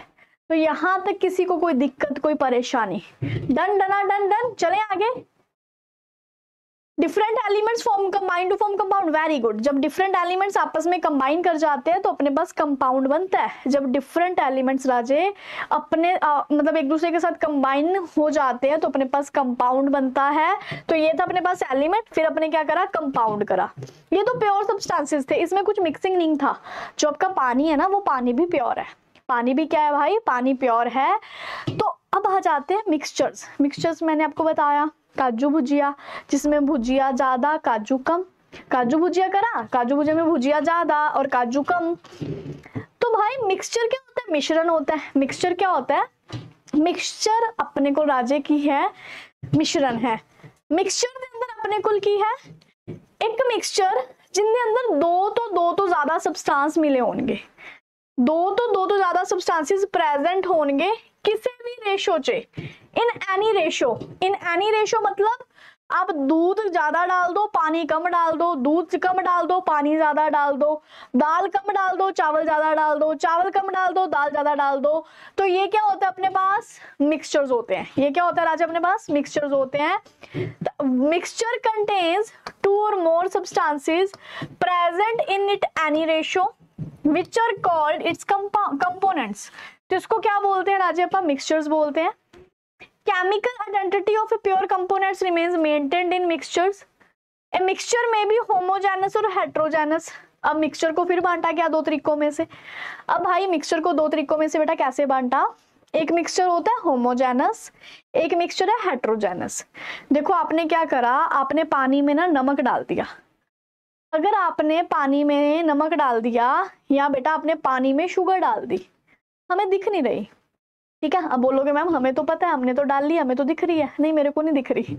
तो यहां तक किसी को कोई दिक्कत, कोई परेशानी? डन डना डन डन। चले आगे। Different elements form combine to form compound. Very good. जब डिफरेंट एलिमेंट्स आपस में कंबाइन कर जाते हैं तो अपने पास कंपाउंड बनता है। जब डिफरेंट एलिमेंट्स राजे अपने मतलब एक दूसरे के साथ कंबाइन हो जाते हैं तो अपने पास कंपाउंड बनता है। तो ये था अपने पास एलिमेंट, फिर अपने क्या करा? कंपाउंड करा। ये तो प्योर सब्सटेंसेस थे, इसमें कुछ मिक्सिंग नहीं था। जो आपका पानी है ना, वो पानी भी प्योर है। पानी भी क्या है भाई? पानी प्योर है। तो अब आ जाते हैं मिक्सचर्स। मिक्सचर्स मैंने आपको बताया, काजू भुजिया, जिसमें भुजिया ज्यादा काजू कम। काजू भुजिया करा, काजू भुजिया में भुजिया ज्यादा और काजू कम। तो भाई मिक्सचर क्या होता है? मिश्रण होता है। मिक्सचर क्या होता है? मिक्सचर अपने को राजे की है मिश्रण है। मिक्सचर के अंदर अपने कुल की है एक मिक्सचर जिनके अंदर दो तो ज्यादा सब्सटेंस मिले होंगे। दो तो ज्यादा सब्सटेंसेस प्रेजेंट होंगे किसी भी रेशो चे, in any ratio. In any ratio मतलब आप दूध ज्यादा डाल दो, पानी कम डाल दो, दूध कम डाल दो, पानी ज्यादा डाल दो, दाल कम डाल दो, चावल ज्यादा डाल दो, चावल कम डाल दो, दाल ज्यादा डाल दो। तो ये क्या होता है? अपने पास मिक्सचर्स होते हैं। ये क्या होता है राजा? अपने पास मिक्सचर्स होते हैं। Mixture contains 2 or more substances present in it any ratio which are called its components। तो इसको क्या बोलते हैं राजे? अपन मिक्सचर्स बोलते हैं। Chemical identity of a pure components remains maintained in mixtures. A mixture may be homogeneous or heterogeneous। अब mixture को फिर बांटा क्या? 2 तरीकों में से। अब भाई मिक्सचर को 2 तरीकों में से बेटा कैसे बांटा? एक मिक्सचर होता है होमोजेनस, एक मिक्सचर है हेट्रोजेनस। देखो आपने क्या करा? आपने पानी में ना नमक डाल दिया। अगर आपने पानी में नमक डाल दिया या बेटा आपने पानी में शुगर डाल दी, हमें दिख नहीं रही, ठीक है। अब बोलोगे मैम हमें तो पता है, हमने तो डाल ली, हमें तो दिख रही है। नहीं, मेरे को नहीं दिख रही।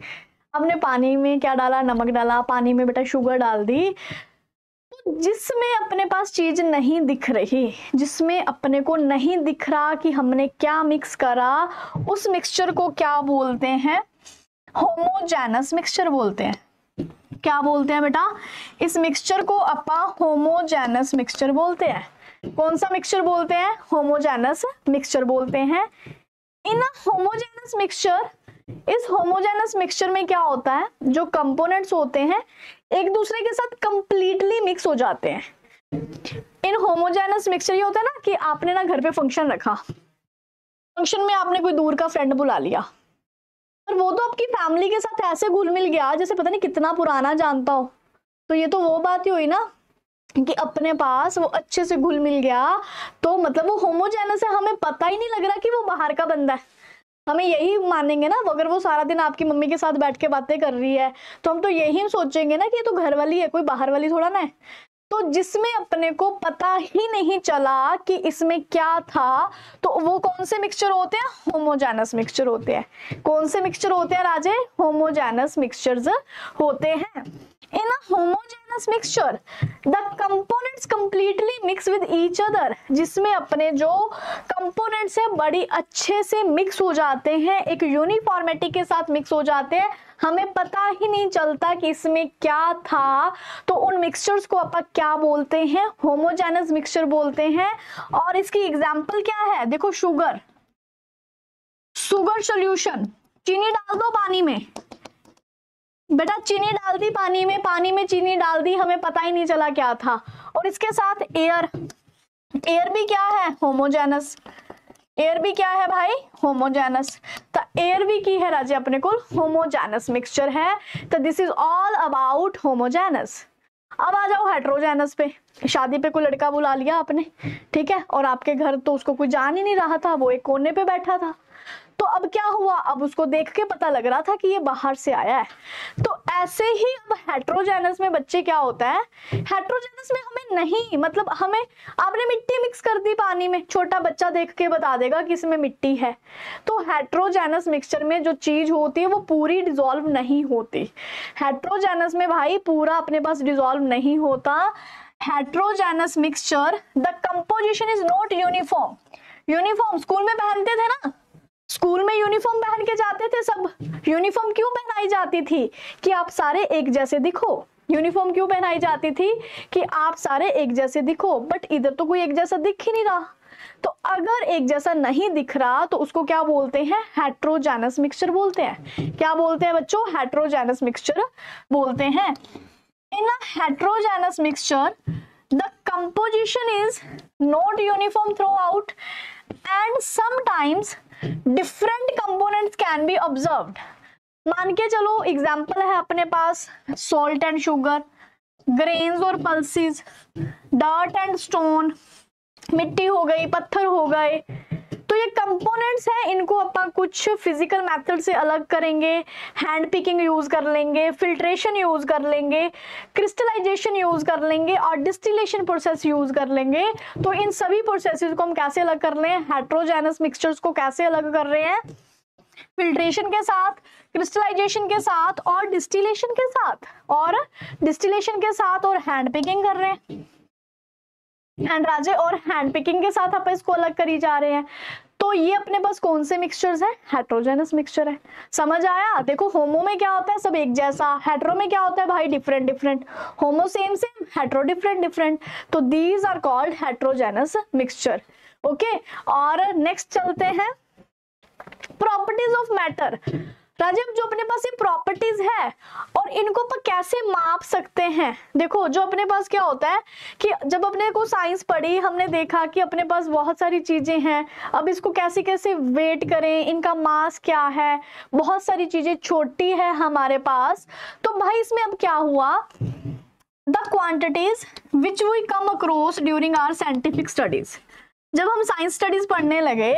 हमने पानी में क्या डाला? नमक डाला। पानी में बेटा शुगर डाल दी। तो जिसमें अपने पास चीज नहीं दिख रही, जिसमें अपने को नहीं दिख रहा कि हमने क्या मिक्स करा, उस मिक्सचर को क्या बोलते हैं? होमोजेनस मिक्सचर बोलते हैं। क्या बोलते हैं बेटा? इस मिक्सचर को अपा होमोजेनस मिक्सचर बोलते हैं। कौन सा मिक्सचर बोलते हैं? होमोजेनस मिक्सचर बोलते हैं। इन होमोजेनस मिक्सचर, इस होमोजेनस मिक्सचर में क्या होता है? जो कंपोनेंट्स होते हैं एक दूसरे के साथ कंप्लीटली मिक्स हो जाते हैं। इन होमोजेनस मिक्सचर ये होता है ना कि आपने ना घर पे फंक्शन रखा, फंक्शन में आपने कोई दूर का फ्रेंड बुला लिया और वो तो आपकी फैमिली के साथ ऐसे घुल मिल गया जैसे पता नहीं कितना पुराना जानता हो। तो ये तो वो बात ही हुई ना कि अपने पास वो अच्छे से घुल मिल गया। तो मतलब वो होमोजेनस है, हमें पता ही नहीं लग रहा कि वो बाहर का बंदा है। हमें यही मानेंगे ना, अगर वो सारा दिन आपकी मम्मी के साथ बैठ के बातें कर रही है तो हम तो यही सोचेंगे ना कि ये तो घर वाली है, कोई बाहर वाली थोड़ा ना है। तो जिसमें अपने को पता ही नहीं चला कि इसमें क्या था, तो वो कौन से मिक्सचर होते हैं? होमोजेनस मिक्सचर होते हैं। कौन से मिक्सचर होते हैं राजे? होमोजेनस मिक्सचर्स होते हैं। In a homogeneous mixture, the components completely mix with each other, जिसमें अपने जो components है बड़ी अच्छे से मिक्स हो जाते हैं, एक यूनिफॉर्मिटी के साथ मिक्स हो जाते हैं। हमें पता ही नहीं चलता कि इसमें क्या था। तो उन मिक्सचर्स को अपन क्या बोलते हैं? होमोजेनस मिक्सचर बोलते हैं। और इसकी एग्जाम्पल क्या है? देखो शुगर, शुगर सॉल्यूशन, चीनी डाल दो पानी में, बेटा चीनी डाल दी पानी में चीनी डाल दी, हमें पता ही नहीं चला क्या था। और इसके साथ एयर, एयर भी क्या है? होमोजेनस। एयर भी क्या है भाई, होमोजेनस। तो एयर भी की है राजे अपने को होमोजेनस मिक्सचर है। तो this is all about homogeneous. अब आ जाओ हेट्रोजेनस पे। शादी पे कोई लड़का बुला लिया आपने, ठीक है, और आपके घर तो उसको कोई जान ही नहीं रहा था, वो एक कोने पे बैठा था। तो अब क्या हुआ, अब उसको देख के पता लग रहा था कि ये बाहर से आया है। तो ऐसे ही अब हेट्रोजेनस में बच्चे क्या होता है, हेट्रोजेनस में हमें नहीं, मतलब हमें, आपने मिट्टी मिक्स कर दी पानी में, छोटा बच्चा देख के बता देगा कि इसमें मिट्टी है। तो हेट्रोजेनस मिक्सचर में जो चीज होती है वो पूरी डिसॉल्व नहीं होती। हेट्रोजेनस में भाई पूरा अपने पास डिसॉल्व नहीं होता। Heterogeneous mixture the composition is not uniform. Uniform school में पहनते थे ना, स्कूल में यूनिफॉर्म पहन के जाते थे सब। यूनिफॉर्म क्यों पहनाई जाती थी, कि आप सारे एक जैसे दिखो। यूनिफॉर्म क्यों पहनाई जाती थी, कि आप सारे एक जैसे दिखो। बट इधर तो कोई एक जैसा दिख ही नहीं रहा। तो अगर एक जैसा नहीं दिख रहा तो उसको क्या बोलते हैं, हेट्रोजेनस मिक्सचर बोलते हैं। क्या बोलते हैं बच्चों, हेट्रोजेनस मिक्सचर बोलते हैं। In a heterogeneous mixture the composition is not uniform throughout and sometimes different components can be observed. मान के चलो एग्जाम्पल है अपने पास सॉल्ट एंड शुगर, ग्रेन्स और पल्सेस, डर्ट एंड स्टोन, मिट्टी हो गई, पत्थर हो गए। तो ये कंपोनेंट्स हैं, इनको अपन कुछ फिजिकल मेथड से अलग करेंगे, हैंड पिकिंग यूज कर लेंगे, फिल्ट्रेशन यूज कर लेंगे, क्रिस्टलाइजेशन यूज कर लेंगे और डिस्टिलेशन प्रोसेस यूज कर लेंगे। तो इन सभी प्रोसेसेस को हम कैसे अलग कर रहे हैं, हेट्रोजेनस मिक्सचर्स को कैसे अलग कर रहे हैं, फिल्ट्रेशन के साथ, क्रिस्टलाइजेशन के साथ और डिस्टिलेशन के साथ, और हैंड पिकिंग कर रहे हैं। हैंड राजे और हैंड पिकिंग के साथ आप इसको अलग करी जा रहे हैं। तो ये अपने पास कौन से मिक्सचर्स हैं, हेट्रोजेनस मिक्सचर है। समझ आया। देखो होमो में क्या होता है, सब एक जैसा, हेट्रो में क्या होता है भाई, different different, homo same same, hetero different different. तो these are called heterogeneous mixture. Okay, और नेक्स्ट चलते हैं प्रॉपर्टीज ऑफ मैटर। राजीव, जो अपने पास ये प्रॉपर्टीज है और इनको अपन कैसे माप सकते हैं। देखो जो अपने पास क्या होता है कि जब अपने को साइंस पढ़ी, हमने देखा कि अपने पास बहुत सारी चीजें हैं, अब इसको कैसे कैसे वेट करें, इनका मास क्या है, बहुत सारी चीजें छोटी है हमारे पास। तो भाई इसमें अब क्या हुआ, the quantities which we come across during our scientific studies. जब हम साइंस स्टडीज पढ़ने लगे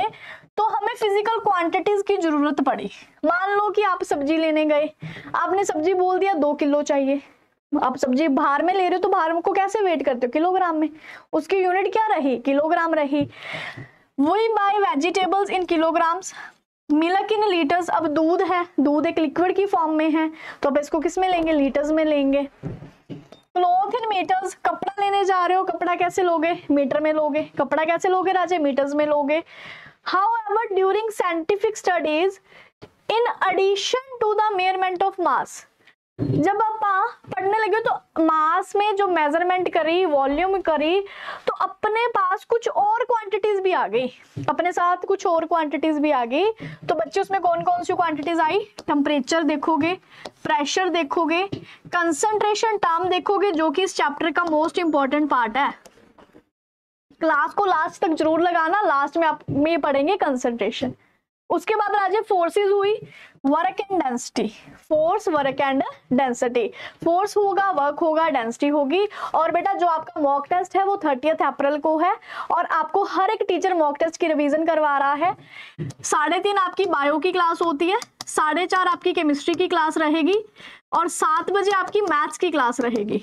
तो हमें फिजिकल क्वांटिटीज की जरूरत पड़ी। मान लो कि आप सब्जी लेने गए, आपने सब्जी बोल दिया 2 किलो चाहिए। आप सब्जी बाहर में ले रहे हो तो बाहर को कैसे वेट करते हो, किलोग्राम में, उसकी यूनिट क्या रही, किलोग्राम रही। We buy vegetables in kilograms, milk in litres. अब दूध है, दूध एक लिक्विड की फॉर्म में है, तो अब इसको किस में लेंगे, लीटर्स में लेंगे। क्लॉथ इन मीटर्स, कपड़ा लेने जा रहे हो, कपड़ा कैसे लोगे, मीटर में लोगे। कपड़ा कैसे लोगे राजे, मीटर्स में लोगे। However, during scientific studies, in addition to the measurement of mass, जब आप पढ़ने लगे तो मास में जो मेजरमेंट करी, वॉल्यूम करी, तो अपने पास कुछ और क्वांटिटीज भी आ गई, अपने साथ कुछ और क्वांटिटीज भी आ गई। तो बच्चे उसमें कौन कौन सी क्वांटिटीज आई, टेम्परेचर देखोगे, प्रेशर देखोगे, कंसंट्रेशन टर्म देखोगे, जो कि इस चैप्टर का मोस्ट इंपॉर्टेंट पार्ट है। क्लास को लास्ट तक जरूर लगाना, लास्ट में आप में पढ़ेंगे कंसंट्रेशन। उसके बाद राजे फोर्सेस हुई, work and density. Force, work and density. Force होगा, वर्क होगा, डेंसिटी होगी। और बेटा जो आपका मॉक टेस्ट है वो 30 अप्रैल को है, और आपको हर एक टीचर मॉक टेस्ट की रिवीजन करवा रहा है। 3:30 आपकी बायो की क्लास होती है, 4:30 आपकी केमिस्ट्री की क्लास रहेगी, और 7 बजे आपकी मैथ्स की क्लास रहेगी।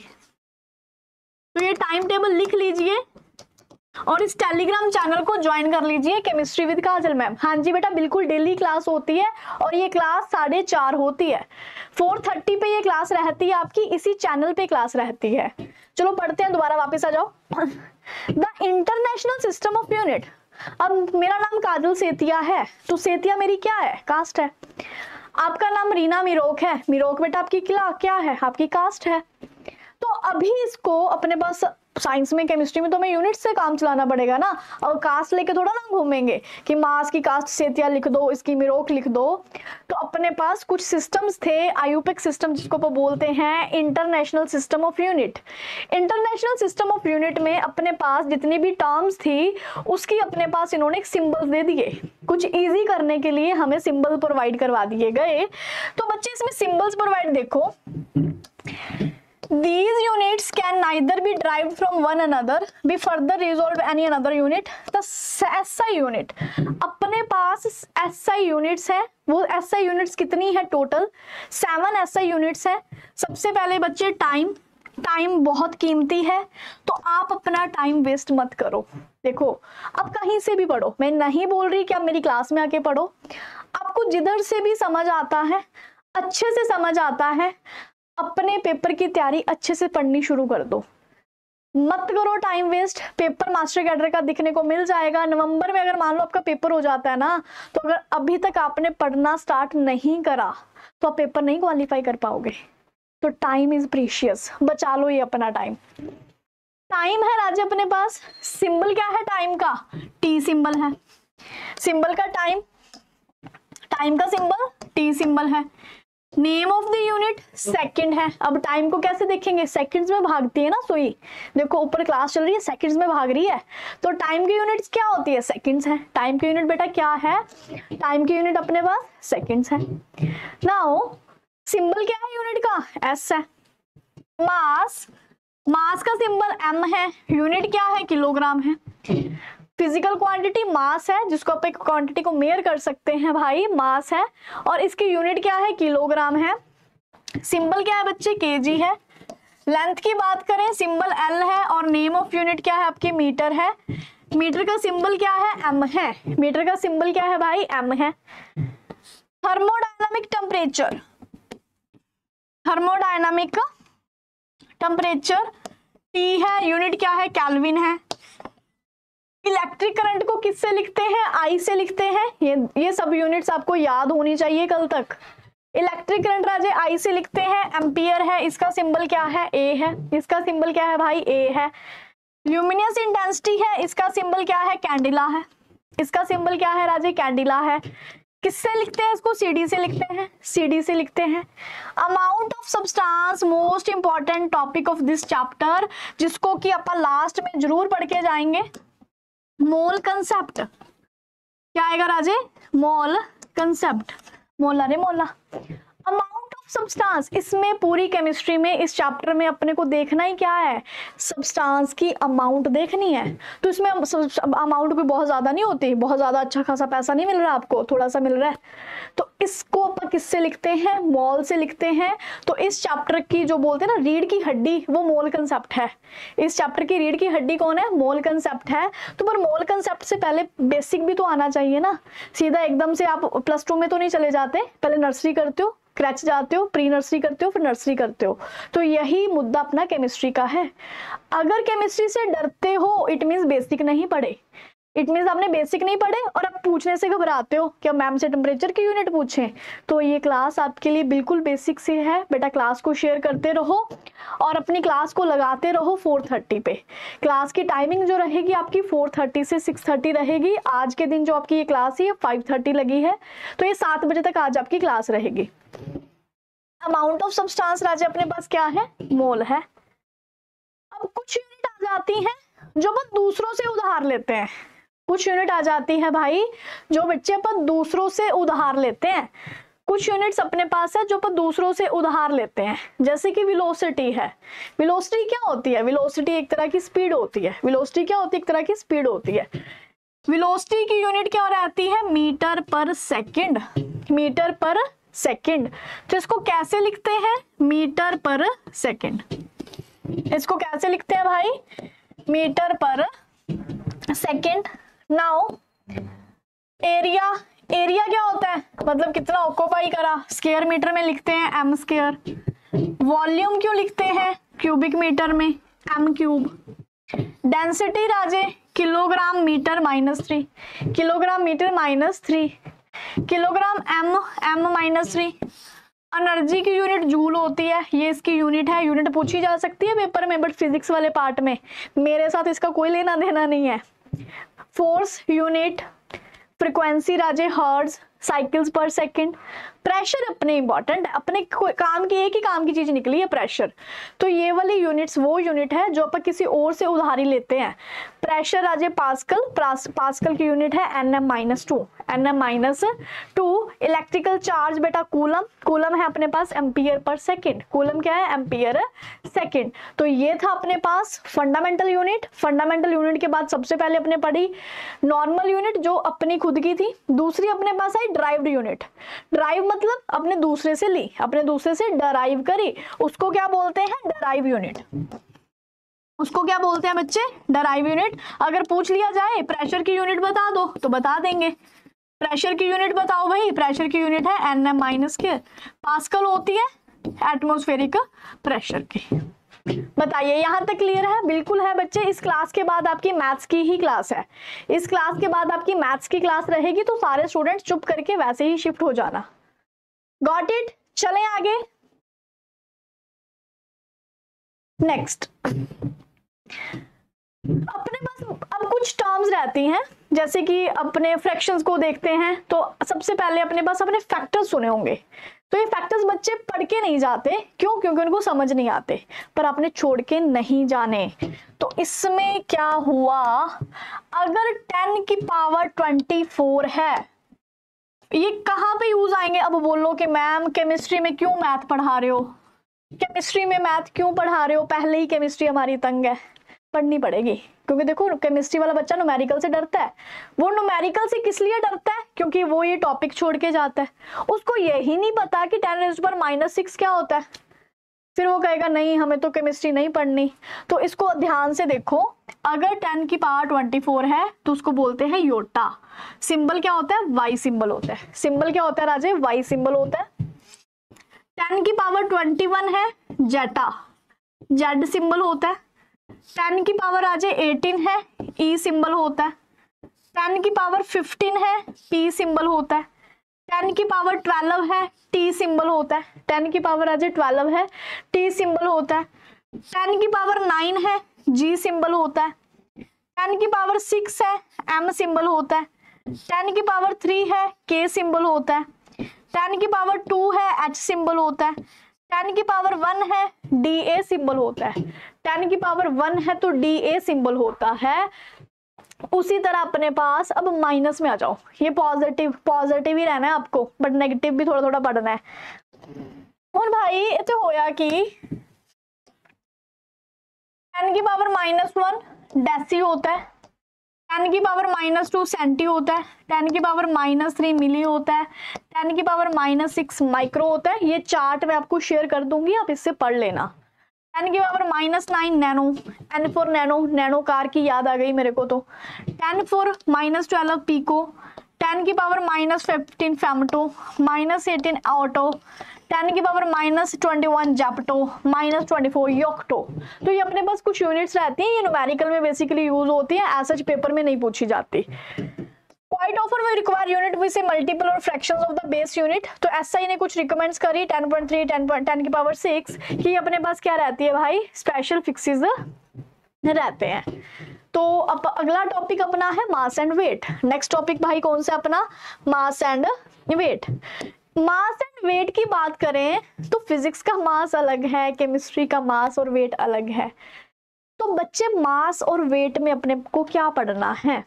तो ये टाइम टेबल लिख लीजिए और इस टेलीग्राम चैनल को ज्वाइन कर लीजिए, केमिस्ट्री विद काजल मैम। हाँ जी बेटा, बिल्कुल डेली क्लास होती है, और ये क्लास 4:30 होती है। 4:30 पे ये क्लास रहती है आपकी, इसी चैनल पे क्लास रहती है। चलो पढ़ते हैं, दोबारा वापस आ जाओ। The international system of unit. अब मेरा नाम काजल सेतिया है, तो सेतिया मेरी क्या है, कास्ट है। आपका नाम रीना मिरोक है, मिरोक बेटा आपकी क्या है, आपकी कास्ट है। तो अभी इसको अपने पास साइंस में केमिस्ट्री में तो हमें यूनिट से काम चलाना पड़ेगा ना, और कास्ट लेके थोड़ा ना घूमेंगे कि मास की कास्ट सेतिया लिख दो, इसकी मिरोक लिख दो। तो अपने पास कुछ सिस्टम्स थे, आईयूपैक सिस्टम जिसको आप बोलते हैं international system of unit. International system of unit में अपने पास जितनी भी टर्म्स थी उसकी अपने पास इन्होंने एक सिंबल दे दिए, कुछ इजी करने के लिए हमें सिंबल प्रोवाइड करवा दिए गए। तो बच्चे इसमें सिंबल्स प्रोवाइड देखो, these units can neither be derived from one another, be further resolved any another unit, the SI unit। अपने पास SI यूनिट्स है, वो SI यूनिट्स कितनी है टोटल, 7 SI यूनिट्स है। सबसे पहले बच्चे टाइम बहुत कीमती है, तो आप अपना टाइम वेस्ट मत करो। देखो आप कहीं से भी पढ़ो, मैं नहीं बोल रही कि आप मेरी क्लास में आके पढ़ो, आपको जिधर से भी समझ आता है, अच्छे से समझ आता है, अपने पेपर की तैयारी अच्छे से पढ़नी शुरू कर दो, मत करो time waste. Paper master cadre का दिखने को मिल जाएगा नवंबर में। अगर मान लो आपका पेपर हो जाता है ना, तो अगर अभी तक आपने पढ़ना स्टार्ट नहीं करा तो आप पेपर नहीं क्वालिफाई कर पाओगे। तो टाइम इज प्रीशियस, बचा लो ये अपना टाइम। टाइम है राजे अपने पास, सिंबल क्या है टाइम का, टी सिंबल है, सिंबल का टाइम का सिंबल टी सिंबल है। Name of the unit second है। अब टाइम को कैसे देखेंगे, सेकंड्स में भागती है ना सुई, देखो ऊपर क्लास चल रही है सेकंड्स में भाग रही है, तो टाइम की यूनिट्स क्या होती है, सेकंड्स है। टाइम की यूनिट बेटा क्या है, टाइम की यूनिट अपने पास सेकंड्स है। नाउ सिंबल क्या है यूनिट का, एस है। मास का सिंबल एम है, यूनिट क्या है, किलोग्राम है। फिजिकल क्वांटिटी मास है, जिसको आप एक क्वांटिटी को मेयर कर सकते हैं भाई, मास है, और इसकी यूनिट क्या है, किलोग्राम है। सिंबल क्या है बच्चे, केजी है। लेंथ की बात करें सिंबल एल है, और नेम ऑफ यूनिट क्या है आपके, मीटर है। मीटर का सिंबल क्या है, एम है। मीटर का सिंबल क्या है भाई, एम है। Thermodynamic temperature, thermodynamic temperature T है, यूनिट क्या है, केल्विन है। इलेक्ट्रिक करंट को किससे लिखते हैं, आई से लिखते हैं। ये सब यूनिट्स आपको याद होनी चाहिए कल तक। इलेक्ट्रिक करंट राजे आई से लिखते हैं, एम्पियर है, इसका सिंबल क्या है, ए है। इसका सिंबल क्या है भाई, ए है। ल्यूमिनियस इंटेंसिटी है, इसका सिंबल क्या है, कैंडिला है। इसका सिंबल क्या है राजे, कैंडिला है। किससे लिखते हैं इसको, सीडी से लिखते हैं, सीडी से लिखते हैं। Amount of substance, most important topic of this chapter, जिसको कि अपन लास्ट में जरूर पढ़ के जाएंगे। मोल कंसेप्ट क्या आएगा राजे, मोल कंसेप्ट, मोला रे मोला। अमाउंट ऑफ सब्सटेंस, इसमें पूरी केमिस्ट्री में इस चैप्टर में अपने को देखना ही क्या है, सब्सटेंस की अमाउंट देखनी है। तो इसमें अमाउंट कोई बहुत ज्यादा नहीं होती, बहुत ज्यादा अच्छा खासा पैसा नहीं मिल रहा आपको, थोड़ा सा मिल रहा है, तो इसको अपन किससे लिखते हैं, मोल से लिखते हैं। तो इस चैप्टर की जो बोलते हैं ना रीढ़ की हड्डी, वो मोल कंसेप्ट है। इस चैप्टर की रीढ़ की हड्डी कौन है, मोल कंसेप्ट है। तो पर मोल कंसेप्ट से पहले बेसिक भी तो आना चाहिए ना, सीधा एकदम से आप +2 में तो नहीं चले जाते, पहले नर्सरी करते हो, क्रैच जाते हो, प्री नर्सरी करते हो, फिर नर्सरी करते हो। तो यही मुद्दा अपना केमिस्ट्री का है। अगर केमिस्ट्री से डरते हो, इट मींस बेसिक नहीं पढ़े, इट मीन्स आपने बेसिक नहीं पढ़े और आप पूछने से घबराते हो क्या मैम से टेम्परेचर की यूनिट पूछें, तो ये क्लास आपके लिए बिल्कुल बेसिक से है बेटा। क्लास को शेयर करते रहो और अपनी क्लास को लगाते रहो 4:30 पे। क्लास की टाइमिंग जो रहेगी आपकी 4:30 से 6:30 रहेगी। आज के दिन जो आपकी ये क्लास है 5:30 लगी है, तो ये 7 बजे तक आज आपकी क्लास रहेगी। अमाउंट ऑफ सब्सटेंस राजा अपने पास क्या है, मोल है। अब कुछ यूनिट आ जाती हैं जो बस दूसरों से उधार लेते हैं, कुछ यूनिट आ जाती है भाई जो बच्चे अपन दूसरों से उधार लेते हैं। कुछ यूनिट्स अपने पास है जो अपन दूसरों से उधार लेते हैं, जैसे कि वेलोसिटी है। वेलोसिटी क्या होती है, वेलोसिटी एक तरह की स्पीड होती है। वेलोसिटी क्या होती है, एक तरह की स्पीड होती है। वेलोसिटी की यूनिट क्या रहती है, मीटर पर सेकंड, मीटर पर सेकंड। तो इसको कैसे लिखते हैं, मीटर पर सेकंड। इसको कैसे लिखते हैं भाई, मीटर पर सेकंड। नाउ एरिया, एरिया क्या होता है, मतलब कितना ऑक्यूपाई करा, स्क्वायर मीटर में लिखते हैं एम स्क्वायर। वॉल्यूम क्यों लिखते हैं क्यूबिक मीटर में, एम क्यूब। डेंसिटी राजे kilogram metre -3, kilogram metre -3, kilogram m -3। Energy की यूनिट जूल होती है, ये इसकी यूनिट है, यूनिट पूछी जा सकती है पेपर में, बट फिजिक्स वाले पार्ट में मेरे साथ इसका कोई लेना देना नहीं है। फोर्स यूनिट, फ्रीक्वेंसी राजे हर्ट्ज, साइकिल्स पर सेकंड। प्रेशर अपने इंपॉर्टेंट, अपने काम की एक ही काम की चीज निकली है प्रेशर, तो ये वाली यूनिट्स वो यूनिट है जो अपन किसी और से उधारी लेते हैं। प्रेशर राजे पास्कल, पास्कल की यूनिट है nm-2, nm-2। इलेक्ट्रिकल चार्ज बेटा कूलम, कूलम है अपने पास एम्पियर पर सेकंड, कूलम क्या है एम्पियर सेकंड। तो ये था अपने पास फंडामेंटल यूनिट। फंडामेंटल यूनिट के बाद सबसे पहले अपने पढ़ी नॉर्मल यूनिट जो अपनी खुद की थी, दूसरी अपने पास आई ड्राइव्ड यूनिट। ड्राइव मतलब अपने दूसरे से ली, अपने दूसरे से डराइव करी, उसको क्या बोलते हैं डराइव यूनिट। उसको क्या बोलते हैं बच्चे डराइव यूनिट। अगर पूछ लिया जाए प्रेशर की यूनिट बता दो तो बता देंगे, प्रेशर की यूनिट बताओ भाई, प्रेशर की यूनिट है nm-2, पास्कल होती है एटमॉस्फेरिक प्रेशर की। बताइए यहां तक क्लियर है? बिल्कुल है बच्चे। इस क्लास के बाद आपकी मैथ्स की ही क्लास है, इस क्लास के बाद आपकी मैथ्स की क्लास रहेगी, तो सारे स्टूडेंट्स चुप करके वैसे ही शिफ्ट हो जाना। Got it? चलें आगे। नेक्स्ट अपने पास अब कुछ टर्म्स रहती हैं, जैसे कि अपने फ्रैक्शंस को देखते हैं तो सबसे पहले अपने पास अपने फैक्टर्स सुने होंगे, तो ये फैक्टर्स बच्चे पढ़ के नहीं जाते, क्यों? क्योंकि उनको समझ नहीं आते, पर आपने छोड़ के नहीं जाने। तो इसमें क्या हुआ, अगर 10 की पावर 24 है, ये कहाँ पे यूज आएंगे? अब बोलो कि मैम केमिस्ट्री में क्यों मैथ पढ़ा रहे हो, केमिस्ट्री में मैथ क्यों पढ़ा रहे हो, पहले ही केमिस्ट्री हमारी तंग है। पढ़नी पड़ेगी, क्योंकि देखो केमिस्ट्री वाला बच्चा न्यूमेरिकल से डरता है। वो न्यूमेरिकल से किस लिए डरता है? क्योंकि वो ये टॉपिक छोड़ के जाता है, उसको यही नहीं पता कि 10⁻⁻⁶ क्या होता है, फिर वो कहेगा नहीं हमें तो केमिस्ट्री नहीं पढ़नी। तो इसको ध्यान से देखो, अगर 10 की पावर 24 है तो उसको बोलते हैं योटा। सिंबल क्या होता है? वाई सिंबल होता है। सिंबल क्या होता है राजे? वाई सिंबल होता है। 10 की पावर 21 है जेटा, जेड सिंबल होता है। 10 की पावर आज 18 है, ई सिंबल होता है। 10 की पावर 15 है, पी सिंबल होता है। 10 की पावर 12 है, टी सिंबल होता है। 10 की पावर आज 12 है, टी सिंबल होता है। 10 की पावर 9 है, जी सिंबल होता है। 10 की पावर 6 है, एम सिंबल होता है। 10 की पावर 3 है, के सिंबल होता है। 10 की पावर 2 है, एच सिंबल होता है। 10 की पावर 1 है, डी ए सिंबल होता है। 10 की पावर 1 है तो डी ए सिंबल होता है। उसी तरह अपने पास अब माइनस में आ जाओ, ये पॉजिटिव पॉजिटिव ही रहना है आपको, बट नेगेटिव भी थोड़ा थोड़ा पढ़ना है। और भाई इतने होया कि 10 की पावर -1 डेसी होता है, 10 की पावर -2 सेंटी होता है, 10 की पावर -3 मिली होता है, 10 की पावर -6 माइक्रो होता है। ये चार्ट मैं आपको शेयर कर दूंगी, आप इससे पढ़ लेना। 10 की power -9 nano, N for nano, nano car की याद आ गई मेरे को तो। 10 फॉर -12 पीको, 10 की पावर -15 फेमटो, -18 ऑटो, 10 की पावर -21 जैप्टो, -24 योक्टो। तो ये अपने पास कुछ यूनिट्स रहती हैं, ये न्यूमेरिकल में बेसिकली यूज होती है, एज सच पेपर में नहीं पूछी जाती। Quite often we require unit with say multiple or fractions of the base unit। तो SI ने कुछ रिकमेंड्स करी 10.3, 10 की पावर 6 कि अपने पास क्या रहती है भाई, स्पेशल फिक्सेस रहते हैं। तो अब अगला टॉपिक अपना है mass and weight. Next topic भाई कौन सा अपना, mass and weight. Mass and weight की बात करें तो फिजिक्स का मास अलग है, केमिस्ट्री का मास और वेट अलग है। तो बच्चे मास और वेट में अपने को क्या पढ़ना है?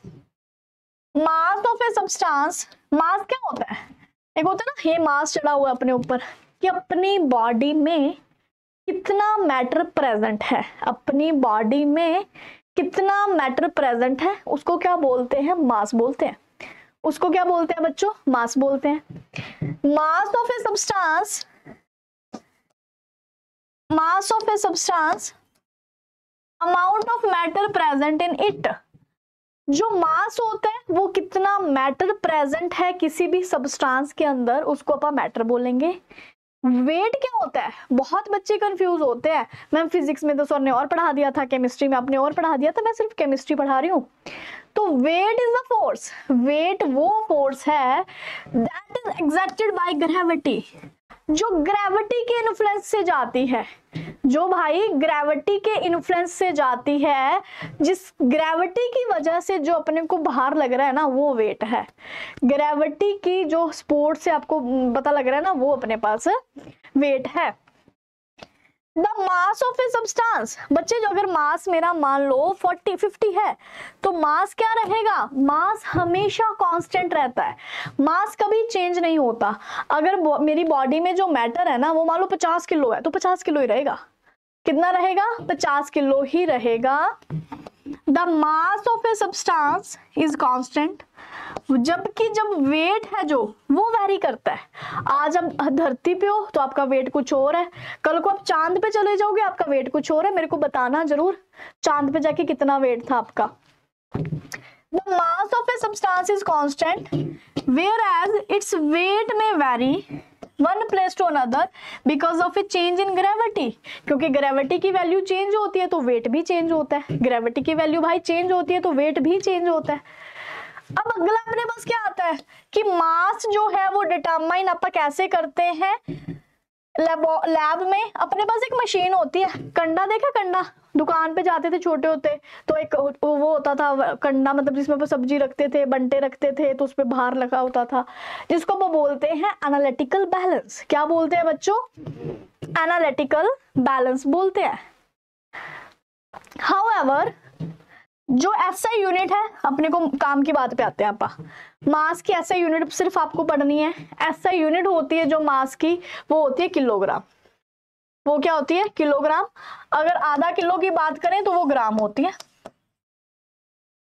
मास ऑफ ए सब्सटेंस, मास क्या होता है? एक होता है ना ये मास चढ़ा हुआ है अपने ऊपर, कि अपनी बॉडी में कितना मैटर प्रेजेंट है, अपनी बॉडी में कितना मैटर प्रेजेंट है, उसको क्या बोलते हैं? मास बोलते हैं। उसको क्या बोलते हैं बच्चों? मास बोलते हैं। मास of a substance, mass of a substance, amount of matter present in it. जो मास होता है वो कितना मैटर प्रेजेंट है किसी भी सब्सटेंस के अंदर, उसको अपन मैटर बोलेंगे। वेट क्या होता है? बहुत बच्चे कंफ्यूज होते हैं, मैम फिजिक्स में तो सर ने और पढ़ा दिया था, केमिस्ट्री में आपने और पढ़ा दिया था, मैं सिर्फ केमिस्ट्री पढ़ा रही हूँ। तो weight is the force, weight वो फोर्स है that is exerted by gravity. जो ग्रेविटी के इन्फ्लुएंस से जाती है, जो भाई ग्रेविटी के इन्फ्लुएंस से जाती है, जिस ग्रेविटी की वजह से जो अपने को बाहर लग रहा है ना वो वेट है। ग्रेविटी की जो सपोर्ट से आपको पता लग रहा है ना वो अपने पास वेट है। The mass of a substance, बच्चे जो अगर मास मेरा मान लो 40-50 है तो मास क्या रहेगा, मास हमेशा कांस्टेंट रहता है, मास कभी चेंज नहीं होता। अगर मेरी बॉडी में जो मैटर है ना वो मान लो 50 किलो है तो 50 किलो ही रहेगा। कितना रहेगा, 50 किलो ही रहेगा। The mass of a substance is constant, जबकि जब वेट है जो वो वैरी करता है। आज आप धरती पे हो तो आपका वेट कुछ और है, कल को आप चांद पे चले जाओगे आपका वेट कुछ और है। मेरे को बताना जरूर चांद पे जाके कितना वेट था आपका। The mass of a substance is constant, whereas its weight may vary one place to another because of a change in gravity। क्योंकि ग्रेविटी की वैल्यू चेंज होती है तो वेट भी चेंज होता है, ग्रेविटी की वैल्यू भाई चेंज होती है तो वेट भी चेंज होता है। अब अगला अपने पास क्या आता है कि मास जो है वो डिटरमाइन अपन कैसे करते हैं। लैब में अपने पास एक मशीन होती है, कंडा देखा, कंडा दुकान पे जाते थे छोटे होते तो एक वो होता था कंडा, मतलब जिसमें वो सब्जी रखते थे, बंटे रखते थे तो उस पर भार लगा होता था, जिसको वो बोलते हैं एनालिटिकल बैलेंस। क्या बोलते हैं बच्चों, एनालिटिकल बैलेंस बोलते हैं। हाउएवर जो एसआई यूनिट है, अपने को काम की बात पे आते हैं आप, मास की एसआई यूनिट सिर्फ आपको पढ़नी है। एसआई यूनिट होती है जो मास की वो होती है किलोग्राम। वो क्या होती है, किलोग्राम। अगर आधा किलो की बात करें तो वो ग्राम होती है,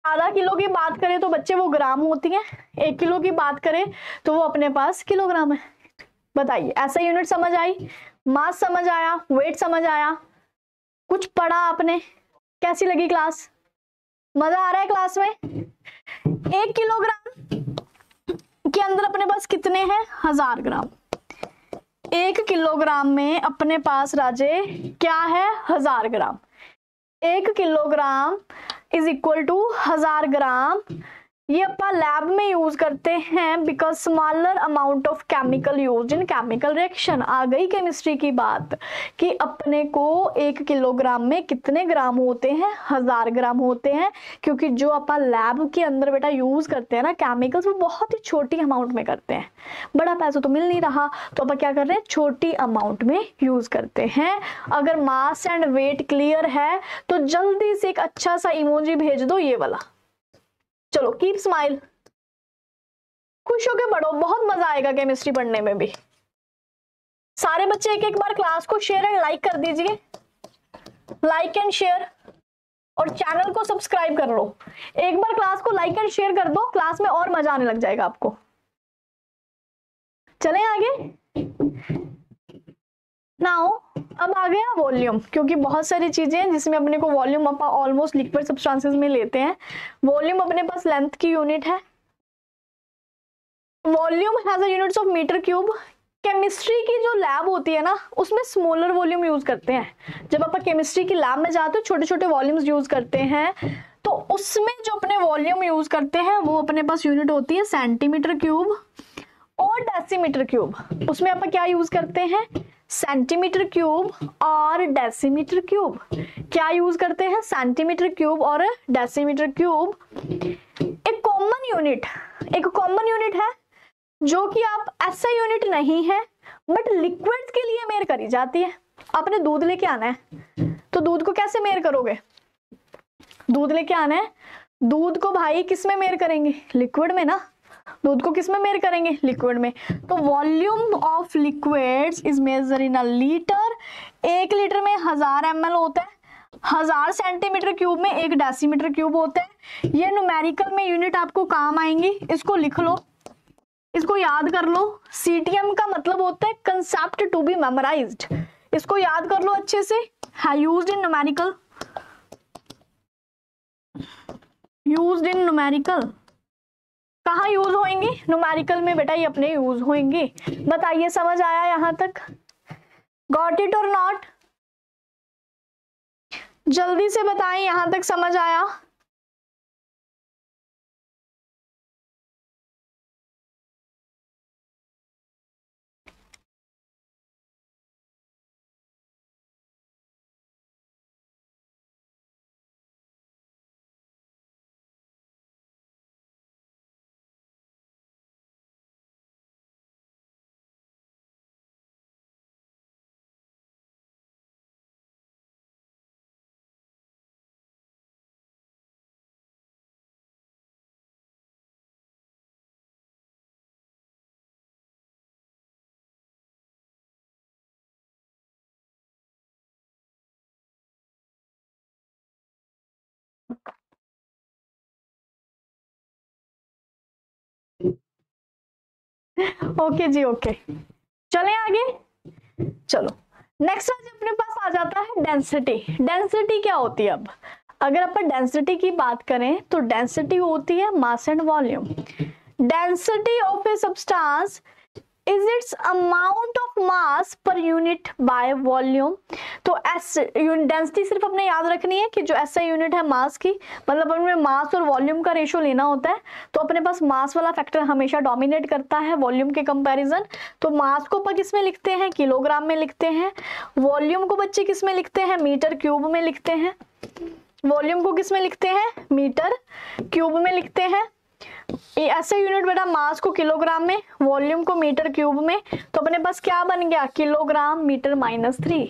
आधा किलो की बात करें तो बच्चे वो ग्राम होती है, 1 किलो की बात करें तो वो अपने पास किलोग्राम है। बताइए एसआई यूनिट समझ आई, मास समझ आया, वेट समझ आया, कुछ पढ़ा आपने, कैसी लगी क्लास, मजा आ रहा है क्लास में। 1 किलोग्राम के अंदर अपने पास कितने हैं, 1000 ग्राम। 1 किलोग्राम में अपने पास राजे क्या है, 1000 gram. 1 kilogram is equal to 1000 gram. ये अपन लैब में यूज करते हैं because smaller amount of chemical use in chemical reaction. आ गई केमिस्ट्री की बात कि अपने को 1 किलोग्राम में कितने ग्राम होते हैं, 1000 ग्राम होते हैं, क्योंकि जो अपन लैब के अंदर बेटा यूज करते हैं ना केमिकल्स वो बहुत ही छोटी अमाउंट में करते हैं। बड़ा पैसा तो मिल नहीं रहा तो अपन क्या कर रहे हैं, छोटी अमाउंट में यूज करते हैं। अगर मास एंड वेट क्लियर है तो जल्दी से एक अच्छा सा इमोजी भेज दो, ये वाला। चलो कीप स्माइल, खुश होके पढ़ो, बहुत मजा आएगा केमिस्ट्री पढ़ने में भी। सारे बच्चे एक एक बार क्लास को शेयर एंड लाइक कर दीजिए, लाइक एंड शेयर, और चैनल को सब्सक्राइब कर लो। एक बार क्लास को लाइक एंड शेयर कर दो, क्लास में और मजा आने लग जाएगा आपको। चलें आगे। नाउ अब आ गया वॉल्यूम, क्योंकि बहुत सारी चीजें हैं जिसमें अपने को वॉल्यूम अपन ऑलमोस्ट लिक्विड सब्सटेंसेस में लेते हैं। वॉल्यूम अपने पास लेंथ की यूनिट है। Volume has a units of metre cube. Chemistry की जो लैब होती है ना उसमें स्मॉलर वॉल्यूम यूज करते हैं। जब अपन केमिस्ट्री की लैब में जाते हैं छोटे छोटे वॉल्यूम्स यूज करते हैं, तो उसमें जो अपने वॉल्यूम यूज करते हैं वो अपने पास यूनिट होती है सेंटीमीटर क्यूब और डेसीमीटर क्यूब। उसमें अपन क्या यूज करते हैं, सेंटीमीटर क्यूब और डेसीमीटर क्यूब। क्या यूज करते हैं, सेंटीमीटर क्यूब और डेसीमीटर क्यूब। एक कॉमन यूनिट है जो कि आप ऐसा यूनिट नहीं है बट लिक्विड्स के लिए मेयर करी जाती है। आपने दूध लेके आना है तो दूध को कैसे मेयर करोगे, दूध लेके आना है, दूध को भाई किस में मेयर करेंगे, लिक्विड में ना। दूध को किस में मेयर करेंगे, लिक्विड में। तो volume of liquids is measure in a litre. 1 litre में 1000 ml होता है, 1000 सेंटीमीटर क्यूब में 1 डेसीमीटर क्यूब होता है। ये न्यूमेरिकल में यूनिट आपको काम आएंगी, इसको लिख लो, इसको याद कर लो। सीटीएम का मतलब होता है कंसेप्ट टू बी मेमोराइज्ड, इसको याद कर लो अच्छे से। Used in numerical, used in numerical कहाँ यूज होंगे, न्यूमेरिकल में बेटा ये अपने यूज होंगे। बताइए समझ आया यहां तक, गॉट इट और नॉट, जल्दी से बताएं यहां तक समझ आया। ओके जी, ओके, चले आगे। चलो नेक्स्ट आज अपने पास आ जाता है डेंसिटी। डेंसिटी क्या होती है? अब अगर अपन डेंसिटी की बात करें तो डेंसिटी होती है mass and volume. Density of a substance is it's amount of mass per unit by volume. तो एस डेंसिटी सिर्फ अपने याद रखनी है कि जो ऐसा यूनिट है मास की, मतलब अपने मास और वॉल्यूम का रेशियो लेना होता है। तो अपने पास मास वाला फैक्टर हमेशा डोमिनेट करता है वॉल्यूम के कंपैरिजन। तो मास को अपन किस में लिखते हैं? किलोग्राम में लिखते हैं। वॉल्यूम को बच्चे किस में लिखते हैं? मीटर क्यूब में लिखते हैं। वॉल्यूम को किस में लिखते हैं? मीटर क्यूब में लिखते हैं। ऐसे यूनिट बेटा मास को किलोग्राम में, वॉल्यूम को मीटर क्यूब में। तो अपने पास क्या बन गया? Kilogram metre -3।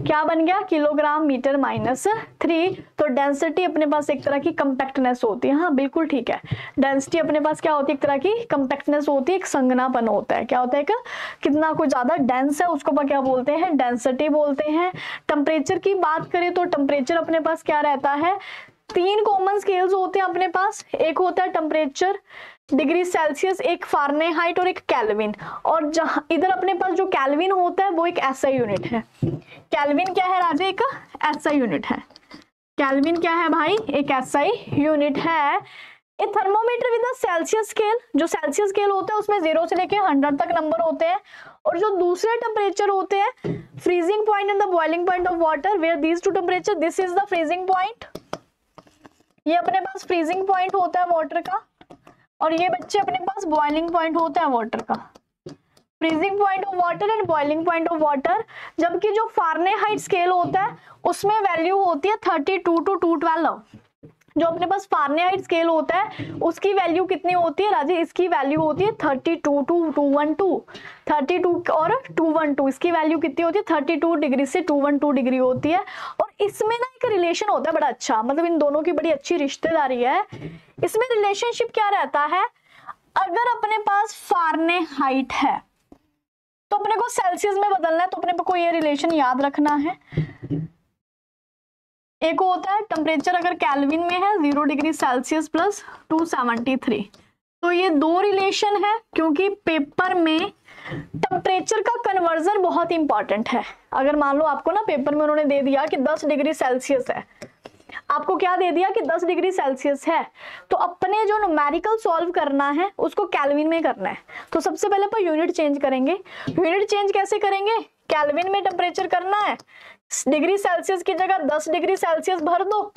क्या बन गया? Kilogram metre -3। तो डेंसिटी अपने पास एक तरह की कंपैक्टनेस होती है। हाँ बिल्कुल ठीक है, डेंसिटी अपने पास क्या होती है? एक तरह की कंपैक्टनेस होती है, एक संघनापन होता है। क्या होता है? कितना कुछ ज्यादा डेंस है उसको क्या बोलते हैं? डेंसिटी बोलते हैं। टेम्परेचर की बात करें तो टेम्परेचर अपने पास क्या रहता है? 3 कॉमन स्केल्स होते हैं अपने पास। एक होता है टेम्परेचर डिग्री सेल्सियस, एक फारेनहाइट और एक केल्विन। और जहां इधर अपने पास जो केल्विन होता है वो एक ऐसा यूनिट है। केल्विन क्या है राजे? एक ऐसा यूनिट है। केल्विन क्या है भाई? एक ऐसा यूनिट है। ए थर्मोमीटर विद सेल्सियस स्केल, जो सेल्सियस स्केल होता है उसमें 0 से लेके 100 तक नंबर होते हैं। और जो दूसरे टेम्परेचर होते हैं, freezing point and the boiling point of water, where these two temperature, this is the freezing point. ये अपने पास फ्रीजिंग पॉइंट होता है वाटर का, और ये बच्चे अपने पास बॉइलिंग पॉइंट होता है वाटर का। Freezing point of water and boiling point of water. जबकि जो फारेनहाइट स्केल होता है उसमें वैल्यू होती है 32 टू 212। जो अपने पास फारेनहाइट स्केल होता है उसकी वैल्यू कितनी होती है राजे? इसकी वैल्यू होती है 32 टू 212। 32 और 212 इसकी वैल्यू कितनी होती है? 32 डिग्री से 212 डिग्री होती है। और इसमें ना एक रिलेशन होता है बड़ा अच्छा, मतलब इन दोनों की बड़ी अच्छी रिश्तेदारी है। इसमें रिलेशनशिप क्या रहता है? अगर अपने पास फारेनहाइट है तो अपने को सेल्सियस में बदलना है, तो अपने को ये रिलेशन याद रखना है। एक होता है टेम्परेचर अगर केल्विन में है 0 डिग्री सेल्सियस प्लस 273। तो ये 2 रिलेशन है, क्योंकि पेपर में टेम्परेचर का कन्वर्जन बहुत इंपॉर्टेंट है। अगर मान लो आपको ना पेपर में उन्होंने दे दिया कि 10 डिग्री सेल्सियस है, आपको क्या दे दिया कि 10 डिग्री सेल्सियस है, तो अपने जो न्यूमेरिकल सॉल्व करना है उसको केल्विन में करना है। तो सबसे पहले अपन यूनिट चेंज करेंगे। यूनिट चेंज कैसे करेंगे? केल्विन में टेम्परेचर करना है, डिग्री सेल्सियस की जगह 10 डिग्री सेल्सियस भर दो,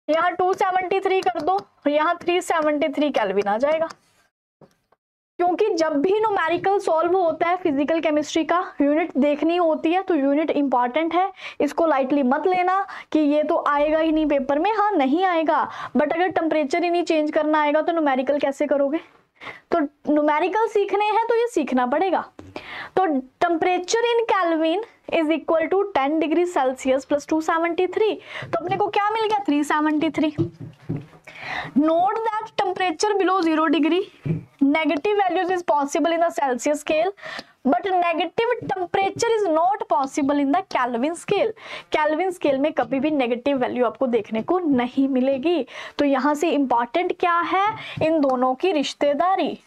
यहाँ 273 कर दो, यहाँ 373 केल्विन आ जाएगा। क्योंकि जब भी न्यूमेरिकल सॉल्व होता है फिजिकल केमिस्ट्री का, यूनिट देखनी होती है। तो यूनिट इंपॉर्टेंट है, इसको लाइटली मत लेना कि ये तो आएगा ही नहीं पेपर में। हाँ नहीं आएगा, बट अगर टेम्परेचर ही नहीं चेंज करना आएगा तो न्यूमेरिकल कैसे करोगे? तो न्यूमेरिकल सीखने हैं तो ये सीखना पड़ेगा। तो temperature in kelvin is equal to 10 degree Celsius plus 273। तो अपने को क्या मिल गया? 373। Note that temperature below 0 degree, negative values is possible in the Celsius scale, but negative temperature is not possible in the Kelvin scale. Kelvin scale में कभी भी negative value आपको देखने को नहीं मिलेगी। तो यहाँ से इंपॉर्टेंट क्या है? इन दोनों की रिश्तेदारी।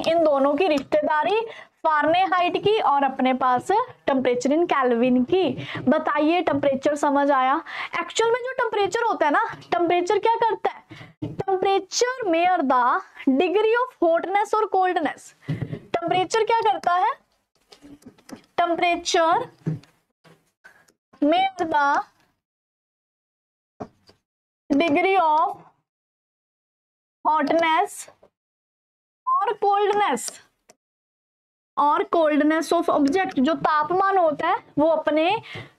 इन दोनों की रिश्तेदारी फारेनहाइट की और अपने पास टेम्परेचर इन केल्विन की। बताइए टेम्परेचर समझ आया? एक्चुअल में जो टेम्परेचर होता है ना, टेम्परेचर क्या करता है? Temperature mayor the degree of hotness और कोल्डनेस। टेम्परेचर क्या करता है? Temperature mayor the degree of hotness और कोल्डनेस ऑफ ऑब्जेक्ट। जो तापमान होता है वो अपने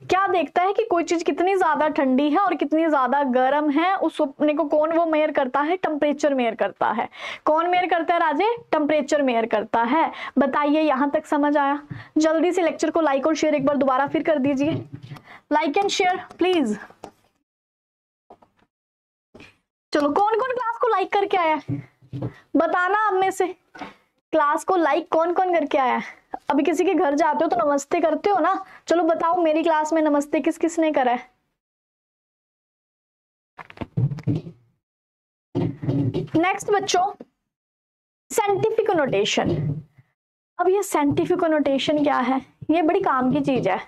क्या देखता है कि कोई चीज कितनी ज्यादा ठंडी है और कितनी ज्यादा गर्म है, उस अपने को कौन वो मेयर करता है? टेम्परेचर मेयर करता है। कौन मेयर करता है राजे? टेम्परेचर मेयर करता है। बताइए यहां तक समझ आया? जल्दी से लेक्चर को लाइक और शेयर एक बार दोबारा फिर कर दीजिए। Like and share please. चलो कौन कौन क्लास को लाइक करके आया है बताना। अब में से क्लास को लाइक कौन कौन करके आया है? अभी किसी के घर जाते हो तो नमस्ते करते हो ना? चलो बताओ मेरी क्लास में नमस्ते किस किस ने करा है? नेक्स्ट बच्चों, साइंटिफिक नोटेशन। अब ये साइंटिफिक नोटेशन क्या है, ये बड़ी काम की चीज है।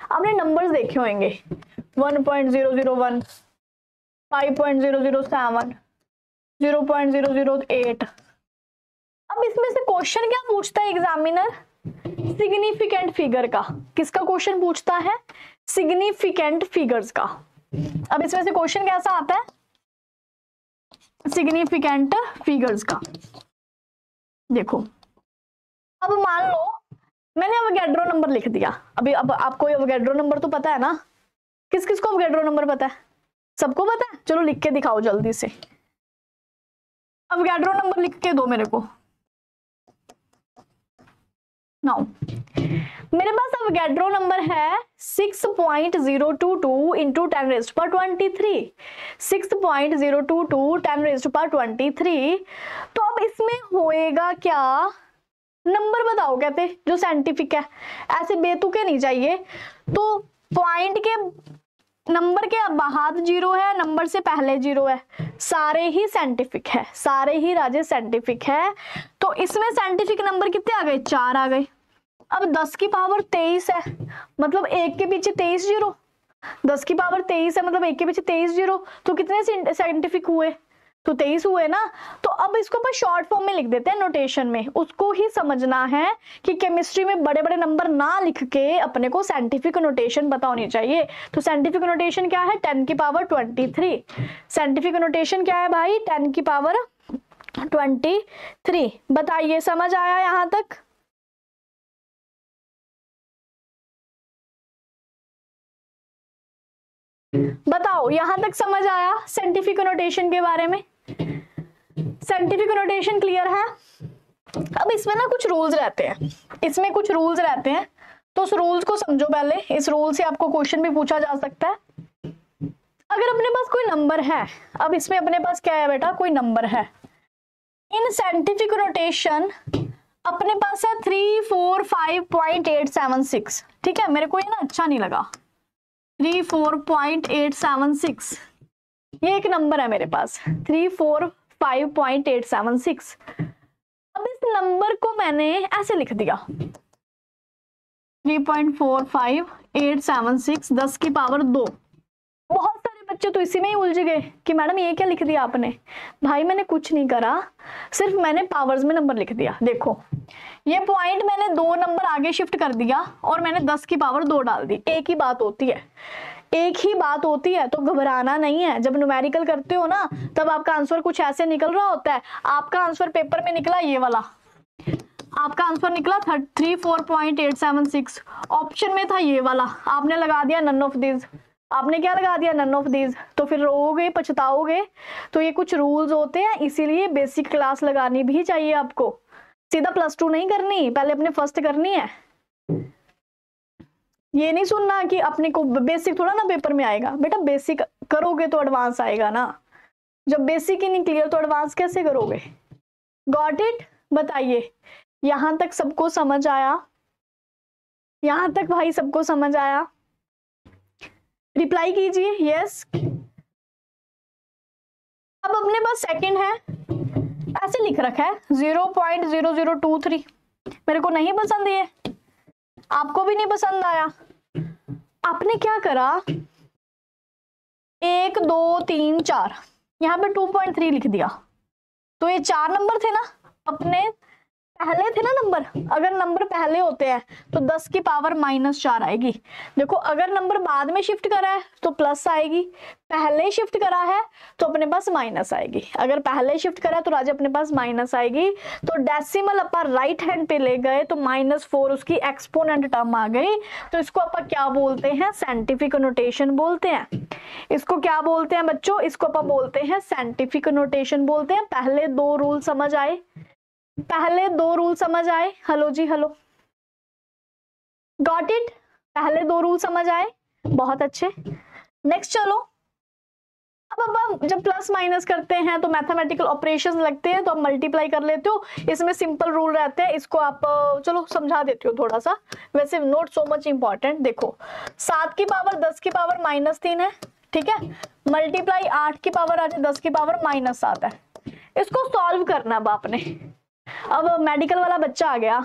आपने नंबर्स देखे होंगे 1.001, 5.007, 0.008। अब इसमें से क्वेश्चन क्या पूछता है एग्जामिनर, सिग्निफिकेंट फिगर का। किसका क्वेश्चन पूछता है, सिग्निफिकेंट फिगर्स का। अब इसमें से क्वेश्चन कैसा आता है, सिग्निफिकेंट फिगर्स का। देखो अब मान लो मैंने अवोगाड्रो नंबर लिख दिया। अभी अब आपको अवोगाड्रो नंबर तो पता है ना, किस किस को अवोगाड्रो नंबर पता है, सबको पता है। चलो लिख के दिखाओ जल्दी से, अवोगाड्रो नंबर लिख के दो मेरे को। नाउ मेरे पास अवोगाड्रो नंबर है 6.022 इंटू 10⁻23, 6.022 10⁻23। तो अब इसमें होएगा क्या, नंबर बताओ कहते जो साइंटिफिक है, ऐसे बेतुके नहीं चाहिए। तो पॉइंट के नंबर के बाद जीरो है, नंबर से पहले जीरो है, सारे ही साइंटिफिक है, सारे ही राजे साइंटिफिक है। तो इसमें साइंटिफिक नंबर कितने आ गए, 4 आ गए। अब 10 की पावर 23 है, मतलब 1 के पीछे 23 जीरो। 10 की पावर 23 है, मतलब 1 के पीछे 23 जीरो। तो कितने साइंटिफिक हुए, तो 23 हुए ना। तो अब इसको अपन शॉर्ट फॉर्म में लिख देते हैं नोटेशन में। उसको ही समझना है कि केमिस्ट्री में बड़े बड़े नंबर ना लिख के अपने को साइंटिफिक नोटेशन पता होनी चाहिए। तो साइंटिफिक नोटेशन क्या है, 10 की पावर 23। साइंटिफिक नोटेशन क्या है भाई, 10 की पावर 23। बताइए समझ आया यहां तक। बताओ यहां तक समझ आया साइंटिफिक नोटेशन के बारे में। साइंटिफिक नोटेशन क्लियर है। अब इसमें ना कुछ रूल्स रहते हैं, इसमें कुछ रूल्स रहते हैं, तो उस रूल्स को समझो पहले। इस रूल से आपको क्वेश्चन भी पूछा जा सकता है। अगर अपने पास कोई नंबर है, अब इसमें अपने पास क्या है बेटा, कोई नंबर है। इन साइंटिफिक नोटेशन अपने पास है 345.876। ठीक है, मेरे को ये ना अच्छा नहीं लगा, 34.876 ये एक नंबर है मेरे पास, 345.876। अब इस नंबर को मैंने ऐसे लिख दिया 3.45876 10 की पावर 2। बहुत सारे बच्चे तो इसी में ही उलझ गए कि मैडम ये क्या लिख दिया आपने। भाई मैंने कुछ नहीं करा, सिर्फ मैंने पावर्स में नंबर लिख दिया। देखो ये पॉइंट मैंने 2 नंबर आगे शिफ्ट कर दिया और मैंने 10 की पावर 2 डाल दी। एक ही बात होती है, एक ही बात होती है, तो घबराना नहीं है। जब न्यूमेरिकल करते हो ना तब आपका आंसर कुछ ऐसे निकल रहा होता है। आपका आंसर पेपर में निकला ये वाला, आपका आंसर निकला 34.876, ऑप्शन में था ये वाला, आपने लगा दिया नन ऑफ दीज। आपने क्या लगा दिया, नन ऑफ दीज। तो फिर रोओगे पछताओगे। तो ये कुछ रूल्स होते हैं, इसीलिए बेसिक क्लास लगानी भी चाहिए आपको। सीधा +2 नहीं करनी, पहले अपने फर्स्ट करनी है। ये नहीं सुनना कि अपने को बेसिक थोड़ा ना पेपर में आएगा। बेटा बेसिक करोगे तो एडवांस आएगा ना, जब बेसिक ही नहीं क्लियर तो एडवांस कैसे करोगे। Got it. बताइए यहां तक सबको समझ आया, यहां तक भाई सबको समझ आया, रिप्लाई कीजिए यस। अब अपने पास सेकंड है, ऐसे लिख रखा है 0.0023। मेरे को नहीं पसंद ये, आपको भी नहीं पसंद आया। आपने क्या करा, 1 2 3 4 यहाँ पे 2.3 लिख दिया। तो ये 4 नंबर थे ना, अपने पहले थे ना नंबर। अगर नंबर पहले होते हैं तो 10 की पावर -4 आएगी। देखो अगर नंबर बाद में शिफ्ट करा है तो प्लस आएगी, पहले शिफ्ट करा है तो अपने पास माइनस आएगी। अगर पहले शिफ्ट करा तो राजा अपने पास माइनस आएगी। तो डेसिमल अपन राइट हैंड पे ले गए तो -4 उसकी एक्सपोनेंट टर्म आ गई। तो इसको अपन क्या बोलते हैं, साइंटिफिक नोटेशन बोलते हैं। इसको क्या बोलते हैं बच्चों, इसको अपन बोलते हैं साइंटिफिक नोटेशन बोलते हैं। पहले 2 रूल समझ आए, पहले 2 रूल समझ आए। हेलो जी हेलो, गॉट इट। पहले 2 रूल समझ आए, बहुत अच्छे। नेक्स्ट चलो, अब हम जब प्लस माइनस करते हैं तो मैथमेटिकल ऑपरेशंस लगते हैं, तो आप मल्टीप्लाई कर लेते हो। इसमें सिंपल रूल रहते हैं, इसको आप चलो समझा देती हो थोड़ा सा, वैसे नॉट सो मच इंपॉर्टेंट। देखो 7 की पावर 10 की पावर -3 है, ठीक है, मल्टीप्लाई 8 की पावर आ जाए 10 की पावर -7 है। इसको सॉल्व करना अब आपने, अब मेडिकल वाला बच्चा आ गया,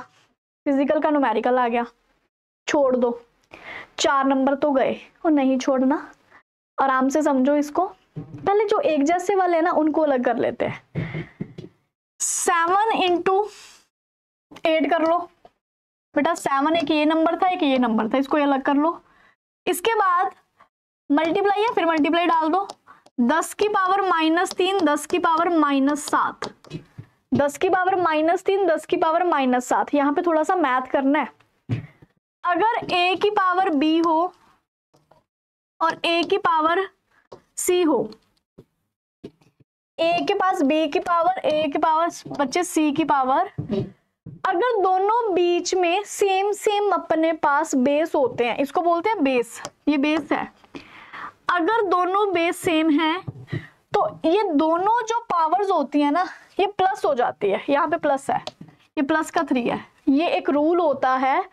फिजिकल का न्यूमेरिकल आ गया, छोड़ दो, 4 नंबर तो गए, और नहीं छोड़ना, आराम से समझो इसको। पहले जो एक जैसे वाले हैं ना उनको अलग कर लेते हैं। 7 इंटू 8 कर लो बेटा, 7 एक ये नंबर था, एक ये नंबर था, इसको अलग कर लो। इसके बाद मल्टीप्लाई है, फिर मल्टीप्लाई डाल दो, 10 की पावर -3, 10 की पावर -7, 10 की पावर -3, 10 की पावर -7। यहाँ पे थोड़ा सा मैथ करना है। अगर a की पावर b हो और a की पावर c हो, a के पास b की पावर, a के पावर बच्चे c की पावर, अगर दोनों बीच में सेम अपने पास बेस होते हैं, इसको बोलते हैं बेस, ये बेस है। अगर दोनों बेस सेम हैं तो ये दोनों जो पावर्स होती है ना ये प्लस हो जाती है। यहाँ पे प्लस है, ये प्लस का 3 है। ये एक रूल होता है,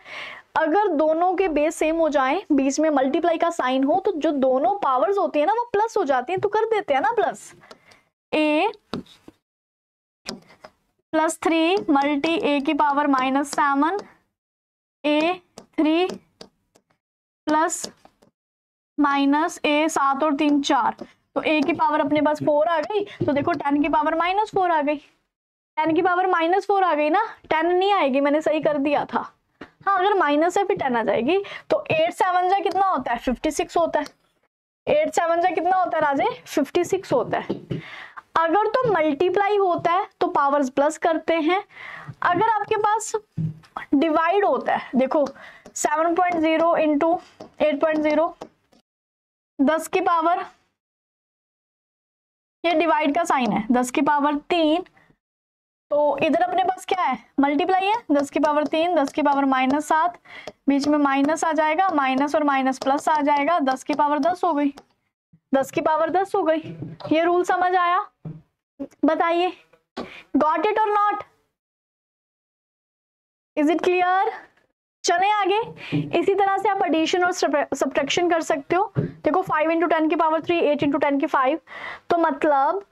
अगर दोनों के बेस सेम हो जाएं, बीच में मल्टीप्लाई का साइन हो, तो जो दोनों पावर्स होती है ना वो प्लस हो जाती हैं, तो कर देते हैं ना plus. a plus 3 multi a की power -7, a 3 plus minus a 7 और 3 4, तो a की पावर अपने पास 4 आ गई, तो देखो 10 की पावर -4 आ गई, 10 की पावर -4 आ गई ना, 10 नहीं आएगी, मैंने सही कर दिया था। हाँ अगर माइनस है फिर 10 आ जाएगी, तो 8 7 जा कितना होता है, 56 होता है। 8 7 जा कितना होता है राजे, 56 होता है। अगर तो मल्टीप्लाई होता है तो पावर्स प्लस करते हैं, अगर आपके पास डिवाइड होता है, देखो 7.0 इंटू 8.0, 10 की पावर, ये डिवाइड का साइन है, 10 की पावर 3, तो इधर अपने पास क्या है, मल्टीप्लाई है, 10 की पावर 3, 10 की पावर -7, बीच में माइनस आ जाएगा, माइनस और माइनस प्लस आ जाएगा, 10 की पावर 10 हो गई, 10 की पावर 10 हो गई। ये रूल समझ आया, बताइए गॉट इट और नॉट, इज इट क्लियर। चले आगे। इसी तरह से आप एडिशन और सब्ट्रैक्शन कर सकते हो। देखो 5 इंटू 10 की पावर 3, 8 इंटू 10 की 5, तो मतलब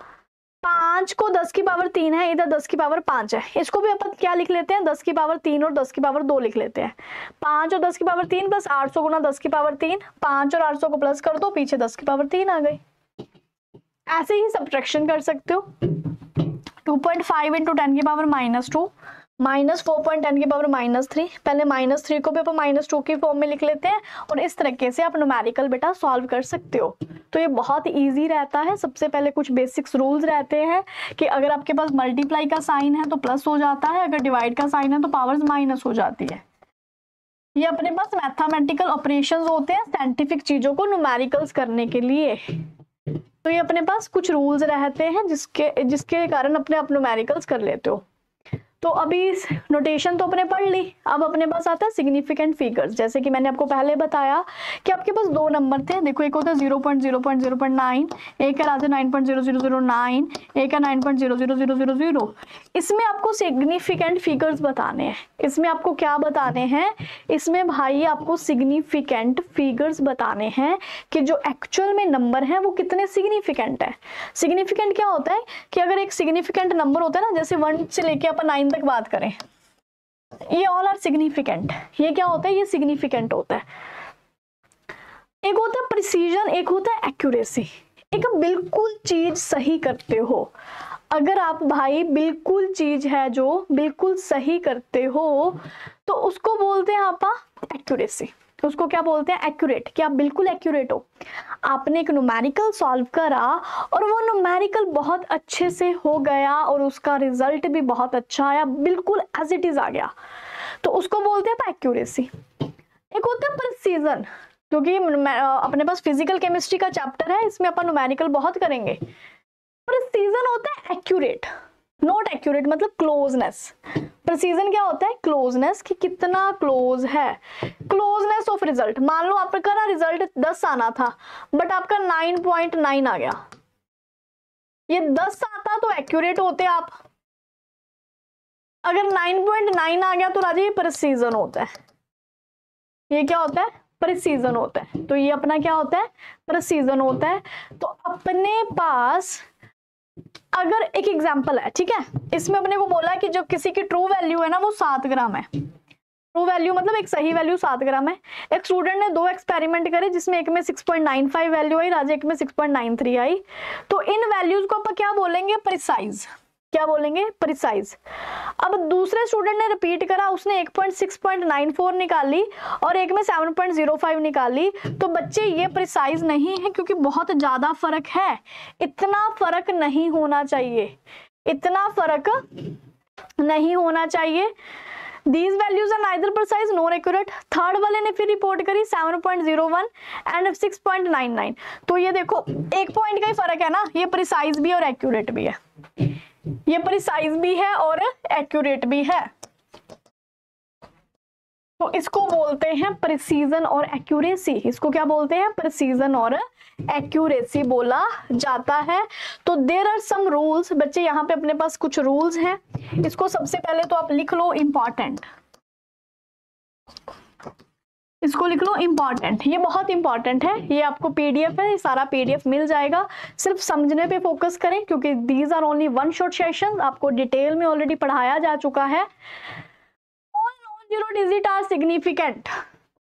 5 को 10 की पावर 3 है, इधर 10 की पावर 5 है, इसको भी अपन क्या लिख लेते हैं, 10 की पावर 3 और 10 की पावर 2 लिख लेते हैं। 5 और 10 की पावर 3 प्लस 800 गुना 10 की पावर 3, 5 और 800 को प्लस कर दो, पीछे 10 की पावर 3 आ गई। ऐसे ही सब्ट्रैक्शन कर सकते हो। 2.5 इंटू 10 की पावर -2, -4.10 की पावर -3, पहले -3 को भी अपन -2 की फॉर्म में लिख लेते हैं, और इस तरीके से आप न्यूमेरिकल बेटा सॉल्व कर सकते हो। तो ये बहुत इजी रहता है। सबसे पहले कुछ बेसिक्स रूल्स रहते हैं कि अगर आपके पास मल्टीप्लाई का साइन है तो प्लस हो जाता है, अगर डिवाइड का साइन है तो पावर्स माइनस हो जाती है। ये अपने पास मैथमेटिकल ऑपरेशंस होते हैं साइंटिफिक चीजों को न्यूमेरिकल्स करने के लिए। तो ये अपने पास कुछ रूल्स रहते हैं जिसके कारण अपने आप न्यूमेरिकल्स कर लेते हो। तो अभी नोटेशन तो अपने पढ़ ली, अब अपने पास आता है सिग्निफिकेंट फिगर्स। जैसे कि मैंने आपको पहले बताया कि आपके पास 2 नंबर थे, देखो एक होता है 0.0.0.9, एक है राजा 9.0009, एक है 9.00000। इसमें आपको सिग्निफिकेंट फिगर्स बताने हैं। इसमें आपको क्या बताने हैं, इसमें भाई आपको सिग्निफिकेंट फिगर्स बताने हैं कि जो एक्चुअल में नंबर है वो कितने सिग्निफिकेंट है। सिग्निफिकेंट क्या होता है कि अगर एक सिग्निफिकेंट नंबर होता है ना, जैसे 1 से लेके अपन 9 तक बात करें, ये ऑल आर सिग्निफिकेंट। ये क्या होता है, ये सिग्निफिकेंट होता है। एक होता है प्रिसीजन, एक होता है एक्यूरेसी। एक बिल्कुल चीज सही करते हो, अगर आप भाई बिल्कुल चीज है जो बिल्कुल सही करते हो तो उसको बोलते हैं आप एक्यूरेसी। तो उसको क्या बोलते हैं, एक्यूरेट, कि आप बिल्कुल एक्यूरेट हो। आपने एक न्यूमेरिकल सॉल्व करा और वो न्यूमेरिकल बहुत अच्छे से हो गया और उसका रिजल्ट भी बहुत अच्छा आया, बिल्कुल एज इट इज आ गया, तो उसको बोलते हैं एक्यूरेसी। एक होता है प्रिसीजन, क्योंकि अपने पास फिजिकल केमिस्ट्री का चैप्टर है, इसमें अपन न्यूमेरिकल बहुत करेंगे। प्रिसीजन होता है एक्यूरेट, नॉट एक्यूरेट मतलब क्लोजनेस। प्रिसीजन क्या होता है, क्लोजनेस, कि कितना क्लोज है, क्लोजनेस ऑफ रिजल्ट। मान लो आपका रिजल्ट 10 आना था बट आपका 9.9 आ गया, ये 10 आता तो एक्यूरेट होते आप, अगर 9.9 आ गया तो राजा ये प्रिसीजन होता है। ये क्या होता है, प्रिसीजन होता है। तो ये अपना क्या होता है, प्रिसीजन होता है। तो अपने पास अगर एक एग्जाम्पल है, ठीक है, इसमें अपने को बोला कि जो किसी की ट्रू वैल्यू है ना वो 7 ग्राम है। ट्रू वैल्यू मतलब एक सही वैल्यू 7 ग्राम है। एक स्टूडेंट ने 2 एक्सपेरिमेंट करे जिसमें एक में 6.95 वैल्यू आई, राजे एक में 6.93 आई। तो इन वैल्यूज को अपन क्या बोलेंगे, प्रिसाइज। क्या बोलेंगे, प्रिसाइज। अब दूसरे स्टूडेंट ने रिपीट करा, उसने 6.94 निकाली और एक में 7.05 निकाली। तो बच्चे ये प्रिसाइज नहीं है क्योंकि बहुत ज्यादा फर्क है। इतना फर्क नहीं होना चाहिए, इतना फर्क नहीं होना चाहिए। These values are neither precise nor accurate। Third वाले ने फिर रिपोर्ट करी 7.01 एंड 6.99। तो ये देखो एक पॉइंट का ही फर्क है ना, ये प्रिसाइज भी और एक्यूरेट भी है, ये प्रिसाइज भी है और एक्यूरेट भी है। तो इसको बोलते हैं प्रिसीजन और एक्यूरेसी। इसको क्या बोलते हैं, प्रिसीजन और एक्यूरेसी बोला जाता है। तो देयर आर सम रूल्स। बच्चे यहाँ पे अपने पास कुछ रूल्स हैं, इसको सबसे पहले तो आप लिख लो इंपॉर्टेंट, इसको लिख लो इंपॉर्टेंट। ये बहुत इंपॉर्टेंट है, ये आपको पीडीएफ है, सारा पीडीएफ मिल जाएगा। सिर्फ समझने पे फोकस करें क्योंकि these are only one shot session, आपको डिटेल में ऑलरेडी पढ़ाया जा चुका है। All non zero digit are significant.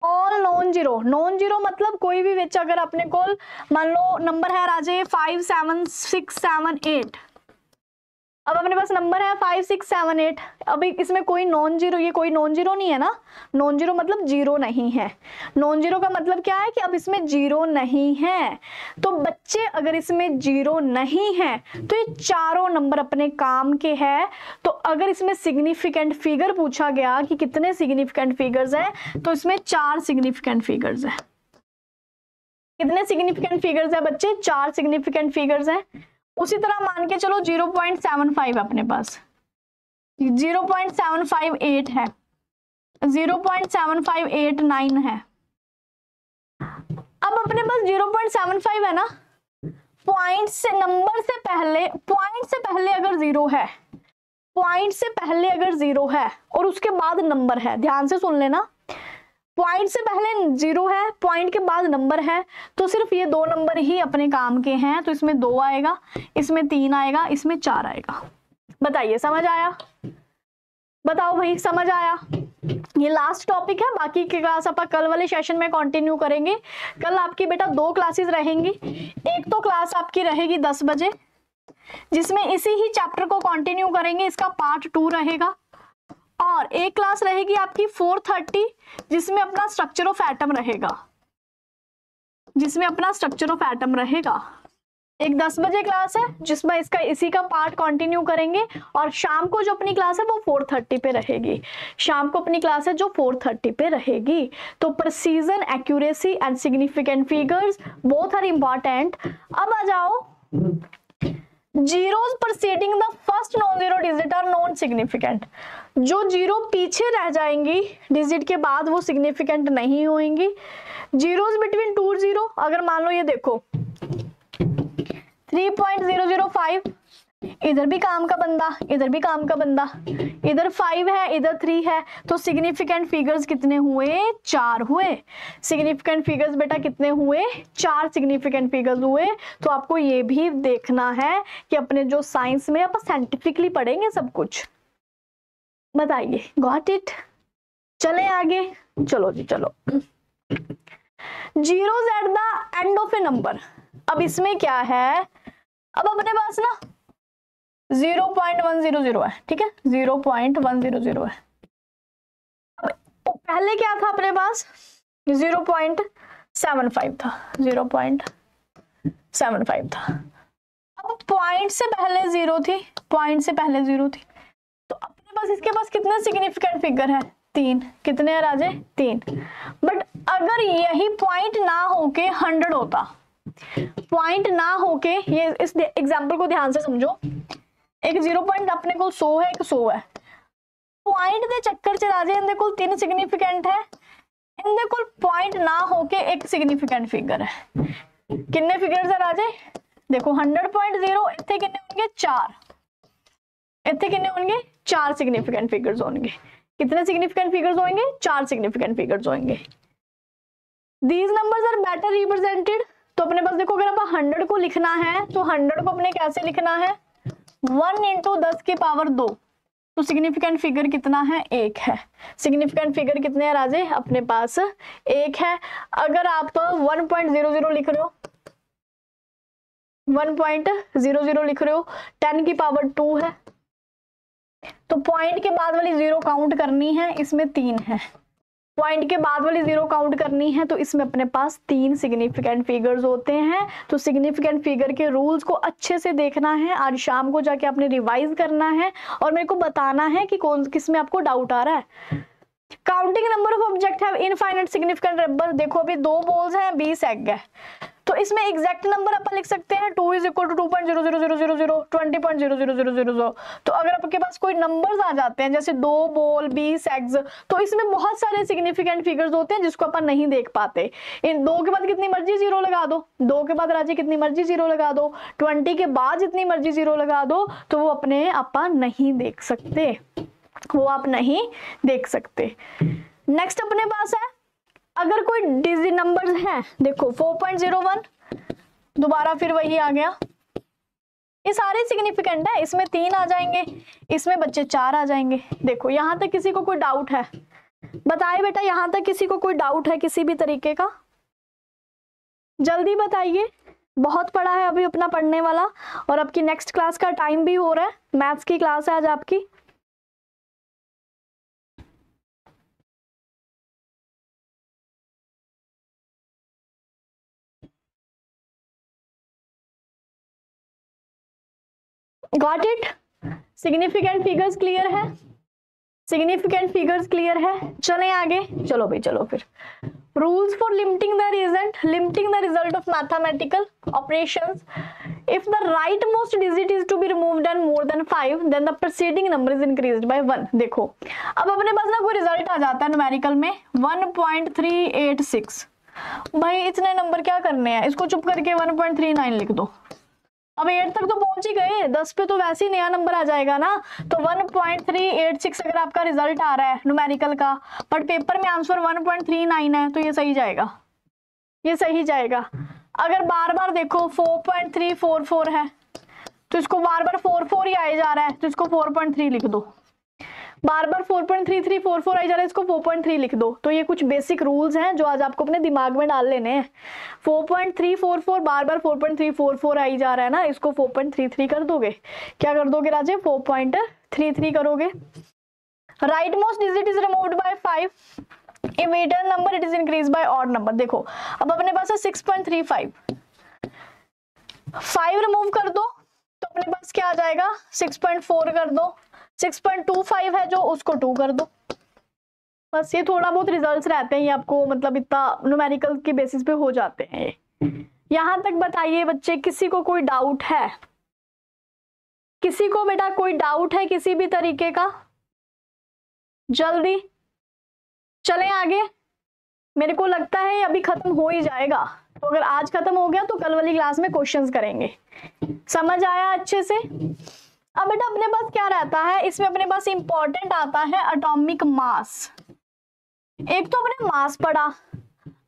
All non zero, non zero मतलब कोई भी विच अगर अपने को मान लो नंबर है राजे 5 7 6 7 8, अब अपने पास नंबर है 5 6 7 8, अभी इसमें कोई नॉन जीरो, ये कोई नॉन जीरो नहीं है ना। नॉन जीरो मतलब जीरो नहीं है। नॉन जीरो का मतलब क्या है कि अब इसमें जीरो नहीं है। तो बच्चे अगर इसमें जीरो नहीं है तो ये चारों नंबर अपने काम के हैं। तो अगर इसमें सिग्निफिकेंट फिगर पूछा गया कि कितने सिग्निफिकेंट फिगर्स हैं, तो इसमें 4 सिग्निफिकेंट फिगर्स हैं। कितने सिग्निफिकेंट फिगर्स है बच्चे, 4 सिग्निफिकेंट फिगर्स हैं। उसी तरह मान के चलो 0.75 अपने पास, 0.758 है, 0.759 है। अब अपने पास 0.75 है ना, पॉइंट से नंबर से पहले, पॉइंट से पहले अगर जीरो है, पॉइंट से पहले अगर जीरो है और उसके बाद नंबर है, ध्यान से सुन लेना, पॉइंट से पहले जीरो है, पॉइंट के बाद नंबर है, तो सिर्फ ये 2 नंबर ही अपने काम के हैं। तो इसमें 2 आएगा, इसमें 3 आएगा, इसमें 4 आएगा। बताइए समझ आया, बताओ भाई समझ आया। ये लास्ट टॉपिक है, बाकी की क्लास अपन कल वाले सेशन में कंटिन्यू करेंगे। कल आपकी बेटा 2 क्लासेस रहेंगी। एक तो क्लास आपकी रहेगी 10 बजे जिसमें इसी ही चैप्टर को कंटिन्यू करेंगे, इसका पार्ट 2 रहेगा। और एक क्लास रहेगी आपकी 4:30 जिसमें अपना स्ट्रक्चर ऑफ एटम रहेगा, जिसमें अपना स्ट्रक्चर ऑफ एटम रहेगा। एक 10 बजे क्लास है जिसमें इसका इसी का पार्ट कंटिन्यू करेंगे। और शाम को जो अपनी क्लास है वो 4:30 पे रहेगी। शाम को अपनी क्लास है जो 4:30 पे रहेगी। तो precision, accuracy and significant figures both are important. अब आ जाओ, zeros preceding the first non zero digit are non significant. जो जीरो पीछे रह जाएंगी डिजिट के बाद वो सिग्निफिकेंट नहीं होंगी। जीरोस बिटवीन 2 जीरो, अगर मान लो ये देखो 3.005, इधर भी काम का बंदा, इधर भी काम का बंदा, इधर 5 है, इधर 3 है, तो सिग्निफिकेंट फिगर्स कितने हुए, 4 हुए। सिग्निफिकेंट फिगर्स बेटा कितने हुए, 4 सिग्निफिकेंट फिगर्स हुए। तो आपको ये भी देखना है कि अपने जो साइंस में आप साइंटिफिकली पढ़ेंगे सब कुछ। बताइए, गॉट इट। चले आगे, चलो जी चलो। Zeros at the end of A number. अब इसमें क्या है, अब अपने पास ना 0.100 है, ठीक है, 0.100 है। पहले क्या था अपने पास, 0.75 था, 0.75 था। अब पॉइंट से पहले जीरो थी, पॉइंट से पहले जीरो थी, तो अपने पास इसके पास कितने सिग्निफिकेंट फिगर है, 3। कितने हैं राजे, 3। बट अगर यही पॉइंट ना होके 100 होता, पॉइंट ना होके, ये इस एग्जाम्पल को ध्यान से समझो, एक 0 पॉइंट अपने को 100 है, एक 100 है। पॉइंट दे चक्कर च राजे इनके कोल 3 सिग्निफिकेंट है, इनके कोल पॉइंट ना होके एक सिग्निफिकेंट फिगर है। कितने फिगर्स है राजे, देखो 100.0, इतने कितने होंगे, 4। इतने कितने होंगे, 4 सिग्निफिकेंट फिगर्स होंगे। कितने सिग्निफिकेंट फिगर्स होंगे, 4 सिग्निफिकेंट फिगर्स होंगे। These numbers are better represented तो अपने पास देखो, अगर आप 100 को लिखना है तो 100 को अपने कैसे लिखना है, 1 × 10 की पावर 2। तो सिग्निफिकेंट फिगर कितना है, 1 है। सिग्निफिकेंट फिगर कितने हैं राजे, अपने पास 1 है। अगर आप 1.00 लिख रहे हो, 1.00 लिख रहे हो, 10 की पावर 2 है, तो पॉइंट के बाद वाली 0 काउंट करनी है, इसमें 3 है। पॉइंट के बाद वाली 0 काउंट करनी है, तो इसमें अपने पास 3 सिग्निफिकेंट फिगर्स होते हैं। तो सिग्निफिकेंट फिगर के रूल्स को अच्छे से देखना है, आज शाम को जाके आपने रिवाइज करना है और मेरे को बताना है कि कौन किस में आपको डाउट आ रहा है। Counting number of object have infinite significant number. देखो अभी 2 बॉल्स हैं, 20 एग है, तो इसमें एग्जैक्ट नंबर अपन लिख सकते हैं 2 = 2.00000, 20.00000। तो अगर आपके पास कोई नंबर्स आ जाते हैं जैसे 2 बॉल 20 एग्स, तो इसमें बहुत सारे सिग्निफिकेंट फिगर्स होते हैं जिसको अपन नहीं देख पाते। इन 2 के बाद कितनी मर्जी 0 लगा दो, 2 के बाद राजी कितनी मर्जी 0 लगा दो, 20 के बाद जितनी मर्जी 0 लगा दो, तो वो अपने अपन नहीं देख सकते, वो आप नहीं देख सकते। नेक्स्ट अपने पास है, अगर कोई डिजिट नंबर्स हैं, देखो 4.01, दोबारा फिर वही आ गया, ये सारे सिग्निफिकेंट है, इसमें 3 आ जाएंगे, इसमें बच्चे 4 आ जाएंगे। देखो यहां तक किसी को कोई डाउट है, बताए बेटा, यहां तक किसी को कोई डाउट है किसी भी तरीके का, जल्दी बताइए। बहुत पढ़ा है अभी अपना पढ़ने वाला, और आपकी नेक्स्ट क्लास का टाइम भी हो रहा है, मैथ्स की क्लास है आज आपकी। Got it? Significant figures clear है, सिग्निफिकेंट फिगर्स क्लियर है। चलें आगे, चलो भाई चलो फिर। Rules for limiting the result of mathematical operations. If the rightmost digit is to be removed and more than 5, then the preceding number is increased by 1। देखो अब अपने पास ना कोई रिजल्ट आ जाता है न्यूमेरिकल में 1.386, भाई इतने नंबर क्या करने हैं, इसको चुप करके 1.39 लिख दो। अब 8 तक तो पहुंच ही गए, 10 पे तो वैसे ही नया नंबर आ जाएगा ना। तो 1.386 अगर आपका रिजल्ट आ रहा है न्यूमेरिकल का, बट पेपर में आंसर 1.39 है, तो ये सही जाएगा, ये सही जाएगा। अगर बार बार देखो 4.344 है, तो इसको बार बार 44 ही आए जा रहा है, तो इसको 4.3 लिख दो। बार बार 4.3344 आई जा रहा है, इसको 4.3 लिख दो। तो ये कुछ बेसिक रूल्स हैं जो आज आपको अपने दिमाग में डाल लेने हैं। 4.344 बार बार 4.344 आई जा रहा है ना, इसको 4.33 कर दोगे। क्या कर दोगे राजे, 4.33 करोगे। Right most digit is removed by 5, if even number it is increased by odd number। देखो अब अपने पास है 6.35, 5 रिमूव कर दो तो अपने पास क्या आ जाएगा, 6.4 कर दो, 6.25 है जो उसको 2 कर दो। बस ये थोड़ा बहुत रिजल्ट्स रहते हैं, ये आपको मतलब इतना न्यूमेरिकल के बेसिस पे हो जाते हैं। यहां तक बताइए बच्चे, किसी को कोई डाउट है, किसी को बेटा कोई डाउट है किसी भी तरीके का, जल्दी चलें आगे। मेरे को लगता है अभी खत्म हो ही जाएगा, तो अगर आज खत्म हो गया तो कल वाली क्लास में क्वेश्चंस करेंगे। समझ आया अच्छे से? अब बेटा अपने पास क्या रहता है, इसमें अपने पास इंपॉर्टेंट आता है एटॉमिक मास। एक तो अपने मास पढ़ा,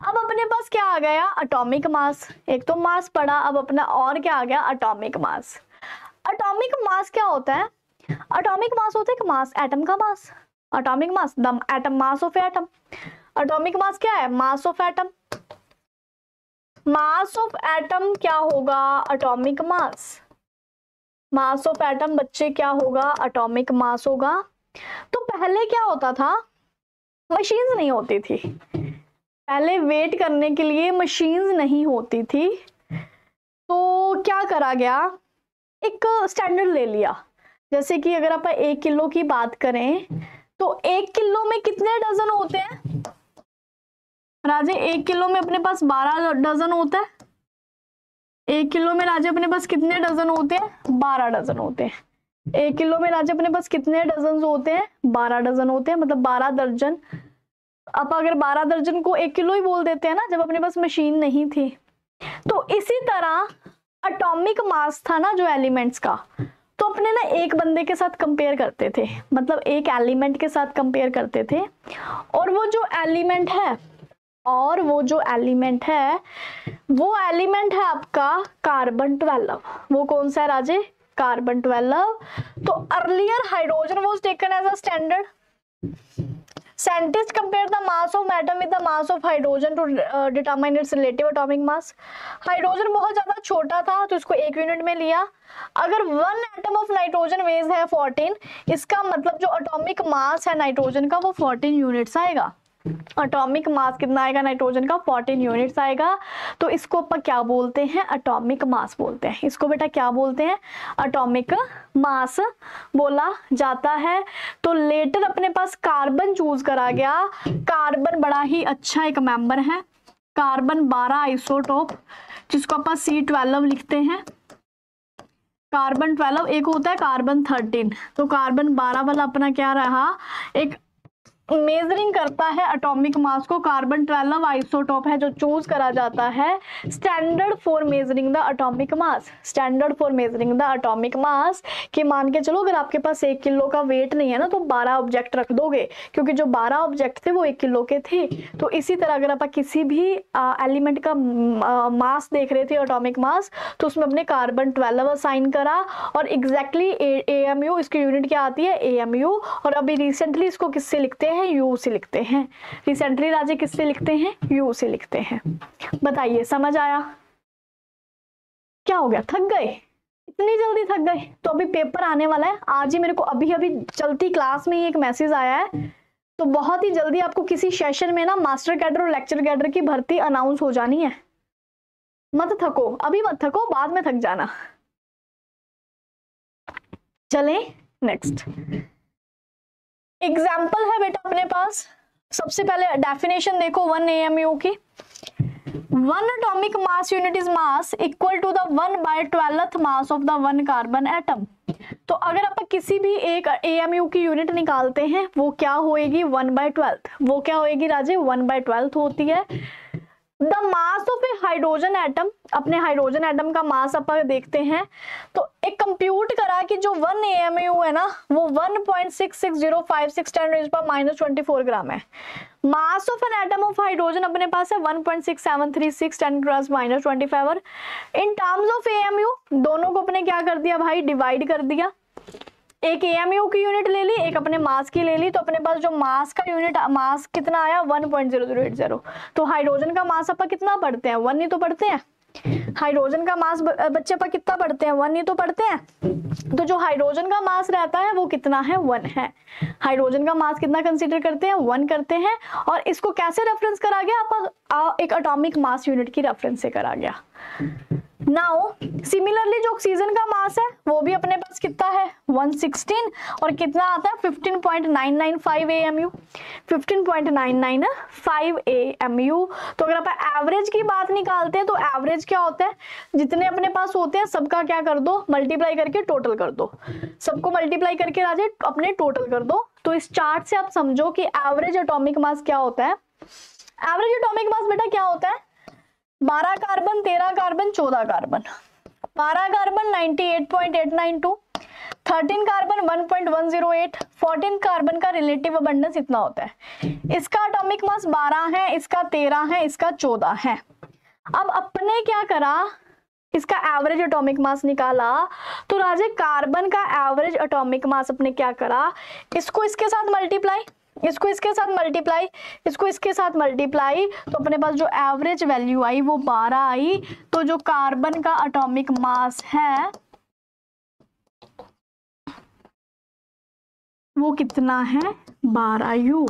अब अपने पास क्या आ गया, एटॉमिक मास। एक तो मास पढ़ा, अब अपना और क्या आ गया, एटॉमिक मास। एटॉमिक मास क्या होता है, एटॉमिक मास होता है एक मास, एटम का mass. Atomic mass the atom mass of atom. Atomic mass क्या है, mass of atom. Mass of atom क्या होगा, atomic mass. Mass of atom बच्चे क्या होगा, एटॉमिक मास होगा। तो पहले क्या होता था, मशीन्स नहीं होती थी, पहले वेट करने के लिए मशीन्स नहीं होती थी, तो क्या करा गया, एक स्टैंडर्ड ले लिया। जैसे कि अगर आप 1 किलो की बात करें तो 1 किलो में कितने डजन होते हैं राजे, 1 किलो में अपने पास 12 डजन होता है। 1 किलो में राजे अपने पास कितने डजन होते हैं, 12 डजन होते हैं। 1 किलो में राजे अपने पास कितने डजन होते हैं, 12 डजन होते हैं, मतलब 12 दर्जन। अब अगर 12 दर्जन को 1 किलो ही बोल देते हैं ना, जब अपने पास मशीन नहीं थी। तो इसी तरह एटॉमिक मास था ना जो एलिमेंट्स का, तो अपने ना एक बंदे के साथ कंपेयर करते थे, मतलब एक एलिमेंट के साथ कंपेयर करते थे। और वो जो एलिमेंट है और वो जो एलिमेंट है वो एलिमेंट है आपका कार्बन 12। वो कौन सा है राजे? कार्बन 12। तो earlier hydrogen was taken as a standard. Scientists compare the mass of atom with the mass of hydrogen to determine its relative atomic mass. Hydrogen बहुत ज्यादा छोटा था तो इसको एक यूनिट में लिया। अगर 1 एटम ऑफ नाइट्रोजन वेज है 14, इसका मतलब जो एटॉमिक मास है नाइट्रोजन का वो 14 यूनिट्स आएगा। एटॉमिक मास कितना आएगा नाइट्रोजन का? 14 यूनिट्स आएगा। तो इसको अपन क्या बोलते हैं? एटॉमिक मास बोलते हैं। इसको बेटा क्या बोलते हैं? एटॉमिक मास बोला जाता है। तो लेटर अपने पास कार्बन चूज करा गया। कार्बन बड़ा ही अच्छा एक मेंबर है। कार्बन 12 आइसोटोप जिसको अपन C12 लिखते हैं। कार्बन 12 एक होता है कार्बन 13। तो कार्बन 12 वाला अपना क्या रहा? एक मेजरिंग करता है एटॉमिक मास को। कार्बन 12 आइसोटोप है जो चूज करा जाता है standard for measuring the atomic mass. Standard for measuring the atomic mass कि मान के चलो अगर आपके पास 1 किलो का वेट नहीं है ना तो 12 ऑब्जेक्ट रख दोगे, क्योंकि जो 12 ऑब्जेक्ट थे वो 1 किलो के थे। तो इसी तरह अगर आप किसी भी एलिमेंट का मास देख रहे थे एटॉमिक मास, तो उसमें अपने कार्बन 12 असाइन करा और एग्जैक्टली AMU इसकी यूनिट क्या आती है? AMU। और अभी रिसेंटली इसको किससे लिखते हैं? U से लिखते हैं। रिसेंटली राजे किससे लिखते हैं? U से लिखते हैं। बताइए समझ आया? क्या हो गया? थक गए? इतनी जल्दी थक गए? तो अभी पेपर आने वाला है। आज ही मेरे को अभी चलती क्लास में ही एक मैसेज आया है, तो बहुत ही जल्दी आपको किसी सेशन में ना मास्टर कैडर और लेक्चर कैडर की भर्ती अनाउंस हो जानी है। मत थको, अभी मत थको, बाद में थक जाना। चलें नेक्स्ट एग्जाम्पल है बेटा अपने पास। सबसे पहले डेफिनेशन देखो 1 AMU की। 1 atomic mass unit is mass equal to the 1/12th mass of the 1 carbon atom। तो अगर आप किसी भी एक AMU की यूनिट निकालते हैं वो क्या होएगी? 1/12। वो क्या होएगी राजे? 1/12 होती है। The mass of A hydrogen atom, अपने हाइड्रोजन एटम का मास अपन देखते हैं तो एक कंप्यूट करा कि जो 1 AMU है ना वो 1.66056 10⁻⁻24 ग्राम है। Mass of an atom of hydrogen अपने पास है 1.6736 10⁻⁻25। इन टर्म्स ऑफ AMU दोनों को अपने क्या कर दिया भाई? डिवाइड कर दिया। एक AMU की यूनिट ले ली, एक अपने मास की ले ली, तो अपने पास जो मास का यूनिट मास कितना आया? 1.0080। तो हाइड्रोजन का मास अपन कितना पढ़ते हैं? 1 ही तो पढ़ते हैं। हाइड्रोजन का मास बच्चे अपन कितना पढ़ते हैं? 1 ही तो पढ़ते हैं। तो जो हाइड्रोजन का मास रहता है वो कितना है? 1 है। हाइड्रोजन का मास कितना कंसीडर करते हैं? 1 करते हैं। और इसको कैसे रेफरेंस करा गया? आप एक एटॉमिक मास यूनिट की रेफरेंस से करा गया। नाउ सिमिलरली जो ऑक्सीजन का मास है वो भी अपने पास कितना है? 116। और कितना आता है? 15.995 AMU। 15.995 AMU। तो अगर आप एवरेज की बात निकालते हैं तो एवरेज क्या होता है? जितने अपने पास होते हैं सबका क्या कर दो? मल्टीप्लाई करके टोटल कर दो। सबको मल्टीप्लाई करके राजे अपने टोटल कर दो। तो इस चार्ट से आप समझो कि एवरेज एटॉमिक मास क्या होता है। एवरेज एटॉमिक मास बेटा क्या होता है? 12 carbon 13 carbon 14 carbon. 12 carbon 98.892, 13 carbon 1.108, 14 carbon का रिलेटिव अबंडेंस इतना होता है। इसका एटॉमिक मास 12 है, इसका 13 है, इसका 14 है। अब अपने क्या करा? इसका एवरेज एटॉमिक मास निकाला। तो राजे कार्बन का एवरेज एटॉमिक मास अपने क्या करा? इसको इसके साथ मल्टीप्लाई, इसको इसके साथ मल्टीप्लाई, इसको इसके साथ मल्टीप्लाई, तो अपने पास जो एवरेज वैल्यू आई वो 12 आई। तो जो कार्बन का एटॉमिक मास है वो कितना है? 12U।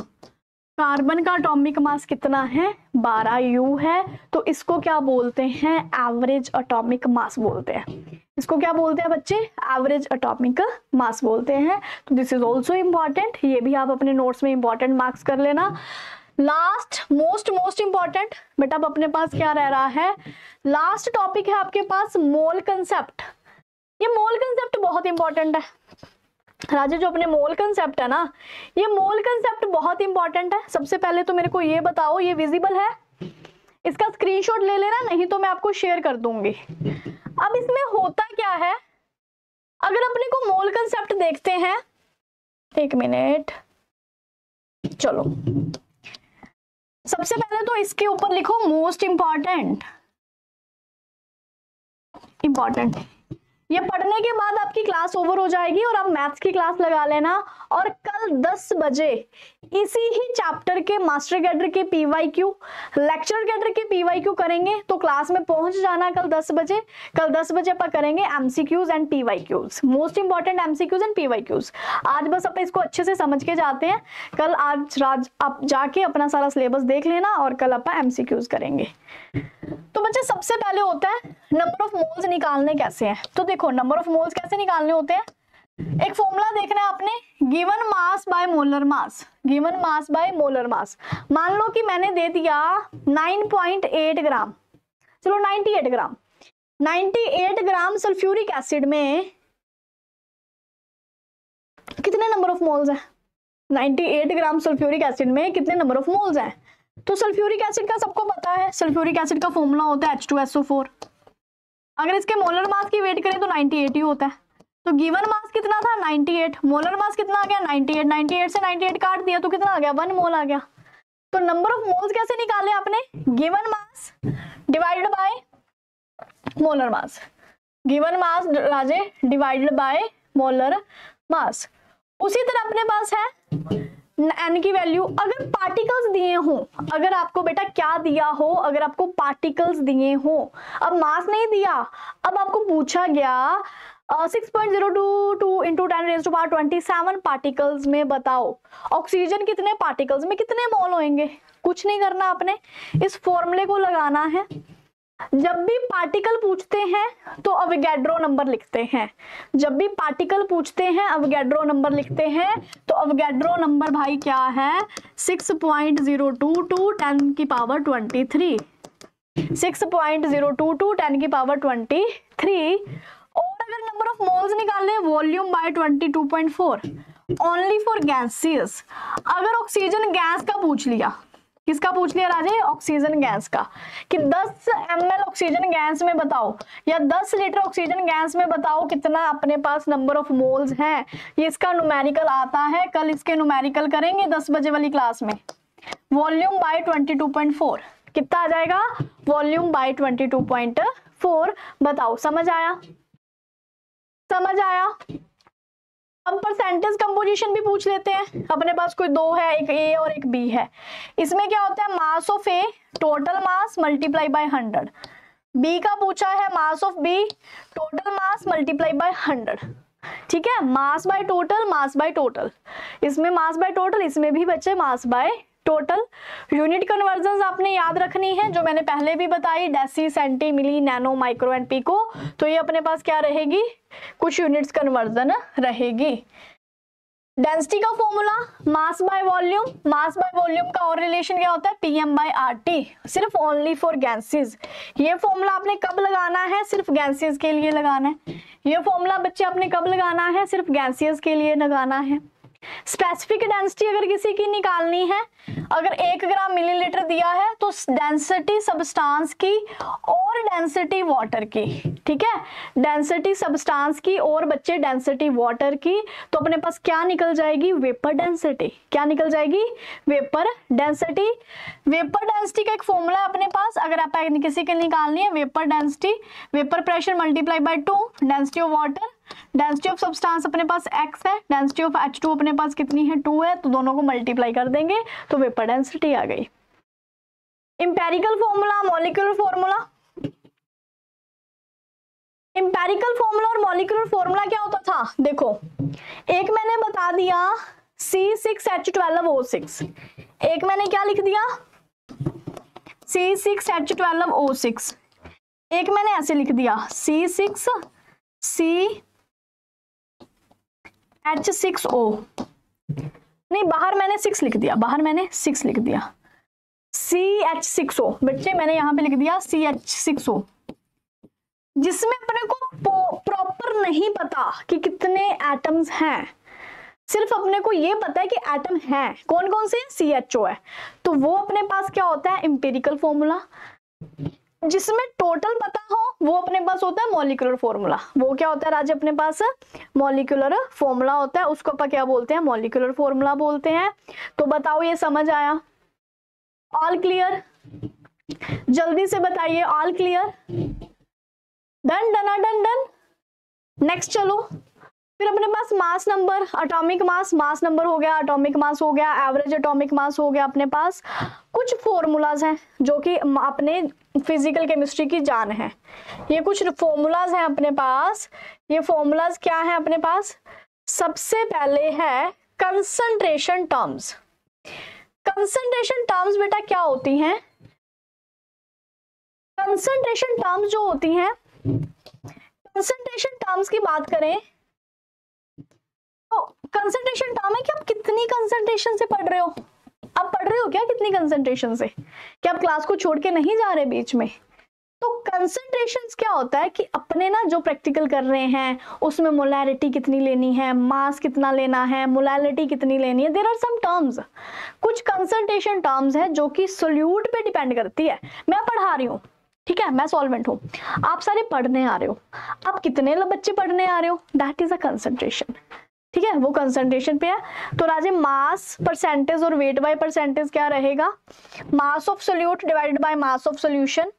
कार्बन का एटॉमिक मास कितना है? 12U है। तो इसको क्या बोलते हैं? एवरेज एटॉमिक मास बोलते हैं। इसको क्या बोलते हैं बच्चे? एवरेज एटॉमिक मास बोलते हैं। तो दिस इज ऑल्सो इंपॉर्टेंट, ये भी आप अपने नोट्स में इंपॉर्टेंट मार्क्स कर लेना। लास्ट मोस्ट इंपॉर्टेंट बेटा अब अपने पास क्या रह रहा है? लास्ट टॉपिक है आपके पास मोल कंसेप्ट। ये मोल कंसेप्ट बहुत इंपॉर्टेंट है राजे। जो अपने मोल कंसेप्ट है ना, ये मोल कंसेप्ट बहुत इंपॉर्टेंट है। सबसे पहले तो मेरे को ये बताओ ये विजिबल है? इसका स्क्रीनशॉट ले लेना, नहीं तो मैं आपको शेयर कर दूंगी। अब इसमें होता क्या है? अगर अपने को मोल कंसेप्ट देखते हैं, एक मिनट, चलो सबसे पहले तो इसके ऊपर लिखो मोस्ट इंपॉर्टेंट। ये पढ़ने के बाद आपकी क्लास ओवर हो जाएगी और आप मैथ्स की क्लास लगा लेना। और कल 10 बजे इसी ही चैप्टर के मास्टर कैडर के पीवाईक्यू, लेक्चर कैडर के पीवाईक्यू करेंगे, तो क्लास में पहुंच जाना कल 10 बजे। कल 10 बजे अपन करेंगे MCQs and PYQs, most important MCQs and PYQs. आज बस अपन इसको अच्छे से समझ के जाते हैं। कल आज आप जाके अपना सारा सिलेबस देख लेना और कल अपन एमसीक्यूज करेंगे। तो बच्चे सबसे पहले होता है नंबर ऑफ मोल्स निकालने कैसे हैं। तो देखो नंबर ऑफ मोल्स कैसे निकालने होते हैं। एक फॉर्मूला देखना है आपने, given mass by molar mass, given mass by molar mass. मान लो कि मैंने दे दिया 9.8 ग्राम, चलो 98 ग्राम, 98 ग्राम सल्फ्यूरिक एसिड में कितने नंबर ऑफ मोल्स हैं। 98 ग्राम सल्फ्यूरिक एसिड में कितने नंबर ऑफ मोल्स हैं। तो सल्फ्यूरिक एसिड का सबको पता है, सल्फ्यूरिक एसिड का फॉर्मूला होता है H2SO4। अगर इसके मोलर मास की वेट करें तो 98 ही होता है। तो गिवन मास कितना था 98, मोलर मास कितना आ गया 98, 98 से 98 काट दिया तो कितना आ गया 1 मोल आ गया। तो नंबर ऑफ मोल्स कैसे निकाले आपने, given mass divided by molar mass, given mass Raje divided by molar mass. उसी तरह अपने पास है n की वैल्यू। अगर पार्टिकल्स दिए हो, अगर आपको बेटा क्या दिया हो, अगर आपको पार्टिकल्स दिए हो, अब मास नहीं दिया, अब आपको पूछा गया 6.022 into 10⁻27 पार्टिकल्स में बताओ ऑक्सीजन कितने पार्टिकल्स में कितने मोल होंगे। कुछ नहीं करना आपने, इस फॉर्मूले को लगाना है। जब भी पार्टिकल पूछते हैं तो अवोगाड्रो नंबर लिखते हैं, जब भी पार्टिकल पूछते हैं अवोगाड्रो नंबर लिखते हैं। तो अवोगाड्रो नंबर भाई क्या है 6.022 10 की पावर 23, 6.022 10 की पावर 23। और अगर नंबर ऑफ मोल्स निकालने volume by 22.4 only for gases. अगर ऑक्सीजन गैस का पूछ लिया, किसका पूछ लिया राजे, ऑक्सीजन गैस का, कि 10 ml ऑक्सीजन गैस में बताओ या 10 लीटर ऑक्सीजन गैस में बताओ कितना अपने पास नंबर ऑफ मोल्स हैं। ये इसका न्यूमेरिकल आता है, कल इसके न्यूमेरिकल करेंगे 10 बजे वाली क्लास में। वॉल्यूम बाय 22.4 कितना आ जाएगा, वॉल्यूम बाय 22.4 बताओ। समझ आया, समझ आया। अब परसेंटेज कंपोजिशन भी पूछ लेते हैं। अपने पास कोई दो है, एक ए और एक बी है। इसमें क्या होता है mass of A total mass multiply by 100, B का पूछा है mass of B total mass multiply by 100। ठीक है, mass by total, mass by total, इसमें मास बाय टोटल, इसमें भी बच्चे mass by total. Unit conversion आपने याद रखनी है जो मैंने पहले भी बताई, deci centi milli nano micro and pico. तो ये अपने पास क्या रहेगी, कुछ यूनिट्स कन्वर्जन रहेगी। डेंसिटी का formula mass by volume, mass by volume का और रिलेशन क्या होता है पीएम बाय आरटी, सिर्फ ओनली फॉर गैसेस। ये फॉर्मूला आपने कब लगाना है, सिर्फ गैसेस के लिए लगाना है। ये फॉर्मूला बच्चे आपने कब लगाना है, सिर्फ गैसेस के लिए लगाना है। स्पेसिफिक डेंसिटी अगर किसी की निकालनी है, अगर 1 ग्राम मिलीलीटर दिया है तो डेंसिटी सब्सटेंस की और डेंसिटी वाटर की, ठीक है, डेंसिटी सब्सटेंस की और बच्चे डेंसिटी वाटर की, तो अपने पास क्या निकल जाएगी, वेपर डेंसिटी। क्या निकल जाएगी, वेपर डेंसिटी। वेपर डेंसिटी का एक फॉर्मूला है अपने पास, अगर आप किसी की निकालनी है vapour density, vapour pressure multiply by 2 density of water, density of substance अपने पास x है, डेंसिटी ऑफ H2 अपने पास कितनी है 2 है, तो दोनों को मल्टीप्लाई कर देंगे तो वेपर डेंसिटी आ गई। Empirical formula, molecular formula, empirical formula और मॉलिक्यूलर फॉर्मूला क्या होता था, देखो एक मैंने बता दिया C6H12O6, एक मैंने क्या लिख दिया C6H12O6, एक मैंने ऐसे लिख दिया C6H6O, नहीं बाहर मैंने 6 लिख दिया, बाहर मैंने 6 लिख दिया CH6O, बच्चे मैंने यहां पे लिख दिया CH6O, जिसमें अपने को प्रॉपर नहीं पता कि कितने एटम्स हैं, सिर्फ अपने को ये पता है कि एटम हैं, कौन कौन से, CHO है, तो वो अपने पास क्या होता है एम्पिरिकल फॉर्मूला। जिसमें टोटल पता हो वो अपने पास होता है मॉलिक्यूलर फॉर्मूला। वो क्या होता है राज अपने पास मॉलिक्यूलर फॉर्मूला होता है, उसको अपन क्या बोलते हैं, मॉलिक्यूलर फॉर्मूला बोलते हैं। तो बताओ ये समझ आया। All clear? जल्दी से बताइए, all clear? Done done done done. Next चलो, फिर अपने पास mass number, atomic mass, mass number हो गया, एटॉमिक मास हो गया, एवरेज एटॉमिक मास हो गया। अपने पास कुछ फॉर्मूलाज हैं जो कि अपने फिजिकल केमिस्ट्री की जान है। ये कुछ फॉर्मूलाज हैं अपने पास। ये फॉर्मूलाज क्या है अपने पास? सबसे पहले है कंसंट्रेशन टर्म्स। कंसंट्रेशन टर्म्स बेटा क्या होती हैं? कंसंट्रेशन टर्म्स जो होती हैं, कंसंट्रेशन टर्म्स की बात करें तो कंसंट्रेशन टर्म है कि आप कितनी कंसंट्रेशन से पढ़ रहे हो। आप पढ़ रहे हो क्या कितनी कंसंट्रेशन से? क्या आप क्लास को छोड़ के नहीं जा रहे बीच में? तो कंसंट्रेशन क्या होता है कि अपने ना जो प्रैक्टिकल कर रहे हैं उसमें मोलैरिटी कितनी लेनी है, मास कितना लेना है, मोलैलिटी कितनी लेनी है। देयर आर सम टर्म्स, कुछ कंसंट्रेशन टर्म्स है जो कि सोल्यूट पे डिपेंड करती है। मैं पढ़ा रही हूँ, ठीक है, मैं सॉल्वेंट हूँ, आप सारे पढ़ने आ रहे हो, आप कितने बच्चे पढ़ने आ रहे हो, दैट इज अ कंसंट्रेशन। ठीक है, वो कंसंट्रेशन पे है। तो राजे मास परसेंटेज और वेट बाय परसेंटेज क्या रहेगा? Mass of solute divided by mass of solution.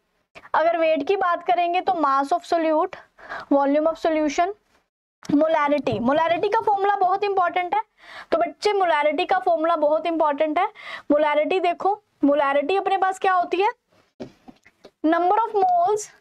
अगर वेट की बात करेंगे तो mass of solute, volume of solution. Molarity, molarity का फॉर्मूला बहुत इंपॉर्टेंट है। तो बच्चे मोलैरिटी का फॉर्मूला बहुत इंपॉर्टेंट है। मोलैरिटी देखो, मोलैरिटी अपने पास क्या होती है? Number of moles.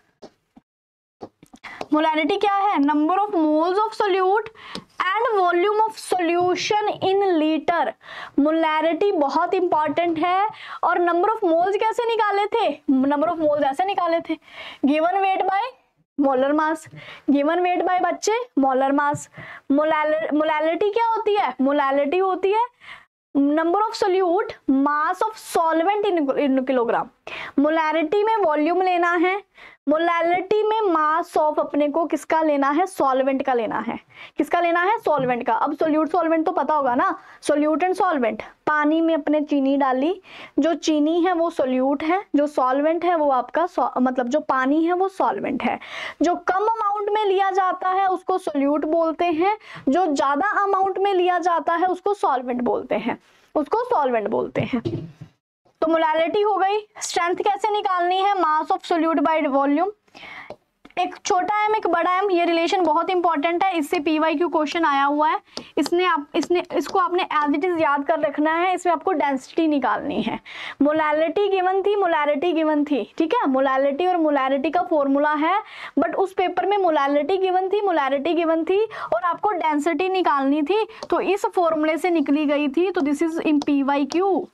मोलैरिटी क्या है? Number of moles of solute and volume of solution in litre. Molarity बहुत इंपॉर्टेंट है। और नंबर ऑफ मोल्स कैसे निकाले थे? नंबर ऑफ मोल्स ऐसे निकाले थे, given weight by molar mass, given weight by बच्चे मोलर मास। मोलैलिटी क्या होती है? मोलैलिटी होती है number of solute mass of solvent in kilogram. Molarity में वॉल्यूम लेना है, मोलैलिटी में मास ऑफ अपने को किसका लेना है? सॉल्वेंट का लेना है। किसका लेना है? सॉल्वेंट का। अब सोल्यूट सॉल्वेंट तो पता होगा ना, सोल्यूट एंड सॉल्वेंट। पानी में अपने चीनी डाली, जो चीनी है वो सोल्यूट है, जो सॉल्वेंट है वो आपका मतलब जो पानी है वो सॉल्वेंट है। जो कम अमाउंट में लिया जाता है उसको सोल्यूट बोलते हैं, जो ज्यादा अमाउंट में लिया जाता है उसको सॉल्वेंट बोलते हैं, उसको सॉल्वेंट बोलते हैं। तो मोलैलिटी हो गई। स्ट्रेंथ कैसे निकालनी है? Mass of solute by volume. एक छोटा एम एक बड़ा एम, ये रिलेशन बहुत इंपॉर्टेंट है, इससे पीवाईक्यू क्वेश्चन आया हुआ है। इसको आपने एज इट इज याद कर रखना है। इसमें आपको डेंसिटी निकालनी है। मोलैलिटी गिवन थी, मोलैरिटी गिवन थी, ठीक है, मोलैलिटी और मोलैरिटी का फॉर्मूला है, बट उस पेपर में मोलैलिटी गिवन थी, मोलैरिटी गिवन थी और आपको डेंसिटी निकालनी थी, तो इस फॉर्मूले से निकली गई थी। तो this is in PYQ,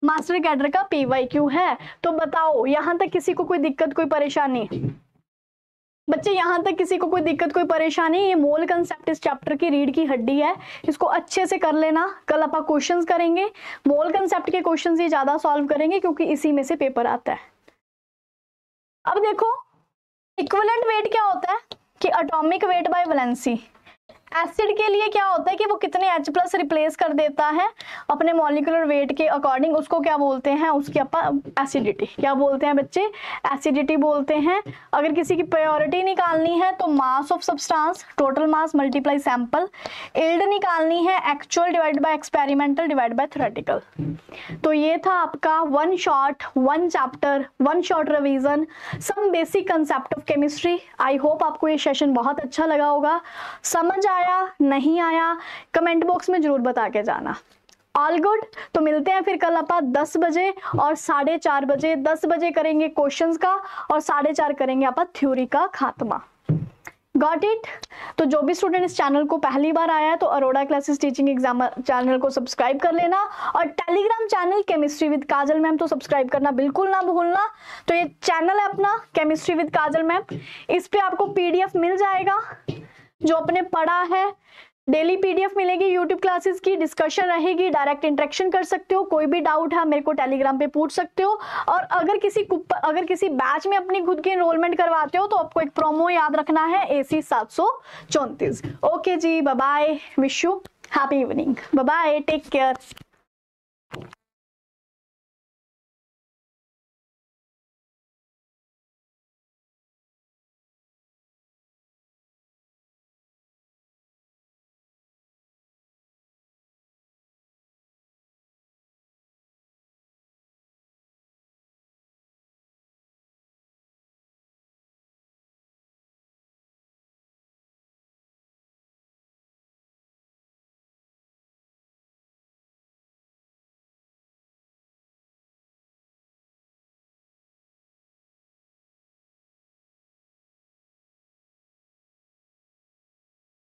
master cadre का पीवाईक्यू है। तो बताओ यहां तक किसी को कोई दिक्कत, कोई परेशानी? बच्चे यहां तक किसी को कोई दिक्कत, कोई परेशानी? ये मोल कंसेप्ट इस चैप्टर की रीढ़ की हड्डी है, इसको अच्छे से कर लेना। कल आप क्वेश्चंस करेंगे, मोल कंसेप्ट के क्वेश्चंस ये ज्यादा सॉल्व करेंगे क्योंकि इसी में से पेपर आता है। अब देखो इक्विवेलेंट वेट क्या होता है कि atomic weight by valency. Acid के लिए क्या होता है कि वो कितने H+ रिप्लेस कर देता है अपने मॉलिक्यूलर वेट के अकॉर्डिंग, उसको क्या बोलते हैं? उसकी अपन एसिडिटी। क्या बोलते हैं बच्चे? एसिडिटी बोलते हैं। अगर किसी की प्रायोरिटी निकालनी है तो mass of substance, total mass multiply sample. Yield निकालनी है actual divide by experimental divide by theoretical. तो ये था आपका one shot, one chapter, one short revision, some basic concept of chemistry. I hope आपको ये सेशन बहुत अच्छा लगा होगा। समझ आया नहीं आया कमेंट बॉक्स में जरूर बता के जाना। All good. तो मिलते हैं फिर कल अपन 10 बजे और 4:30 बजे। 10 बजे करेंगे क्वेश्चंस का और 4:30 करेंगे अपन थ्योरी का खात्मा। Got it? तो जो भी स्टूडेंट इस चैनल को पहली बार आया है तो Arora classes teaching exam channel को सब्सक्राइब कर लेना और Telegram channel chemistry with Kajal ma'am तो सब्सक्राइब करना बिल्कुल ना भूलना। तो ये चैनल है अपना केमिस्ट्री विद काजल मैम, इस पे आपको पीडीएफ मिल जाएगा जो अपने पढ़ा है। डेली पीडीएफ मिलेगी, यूट्यूब क्लासेस की डिस्कशन रहेगी, डायरेक्ट इंटरेक्शन कर सकते हो। कोई भी डाउट है मेरे को टेलीग्राम पे पूछ सकते हो। और अगर किसी बैच में अपनी खुद की एनरोलमेंट करवाते हो तो आपको एक प्रोमो याद रखना है AC 734। ओके जी, bye bye, wish you happy evening, bye bye, take care.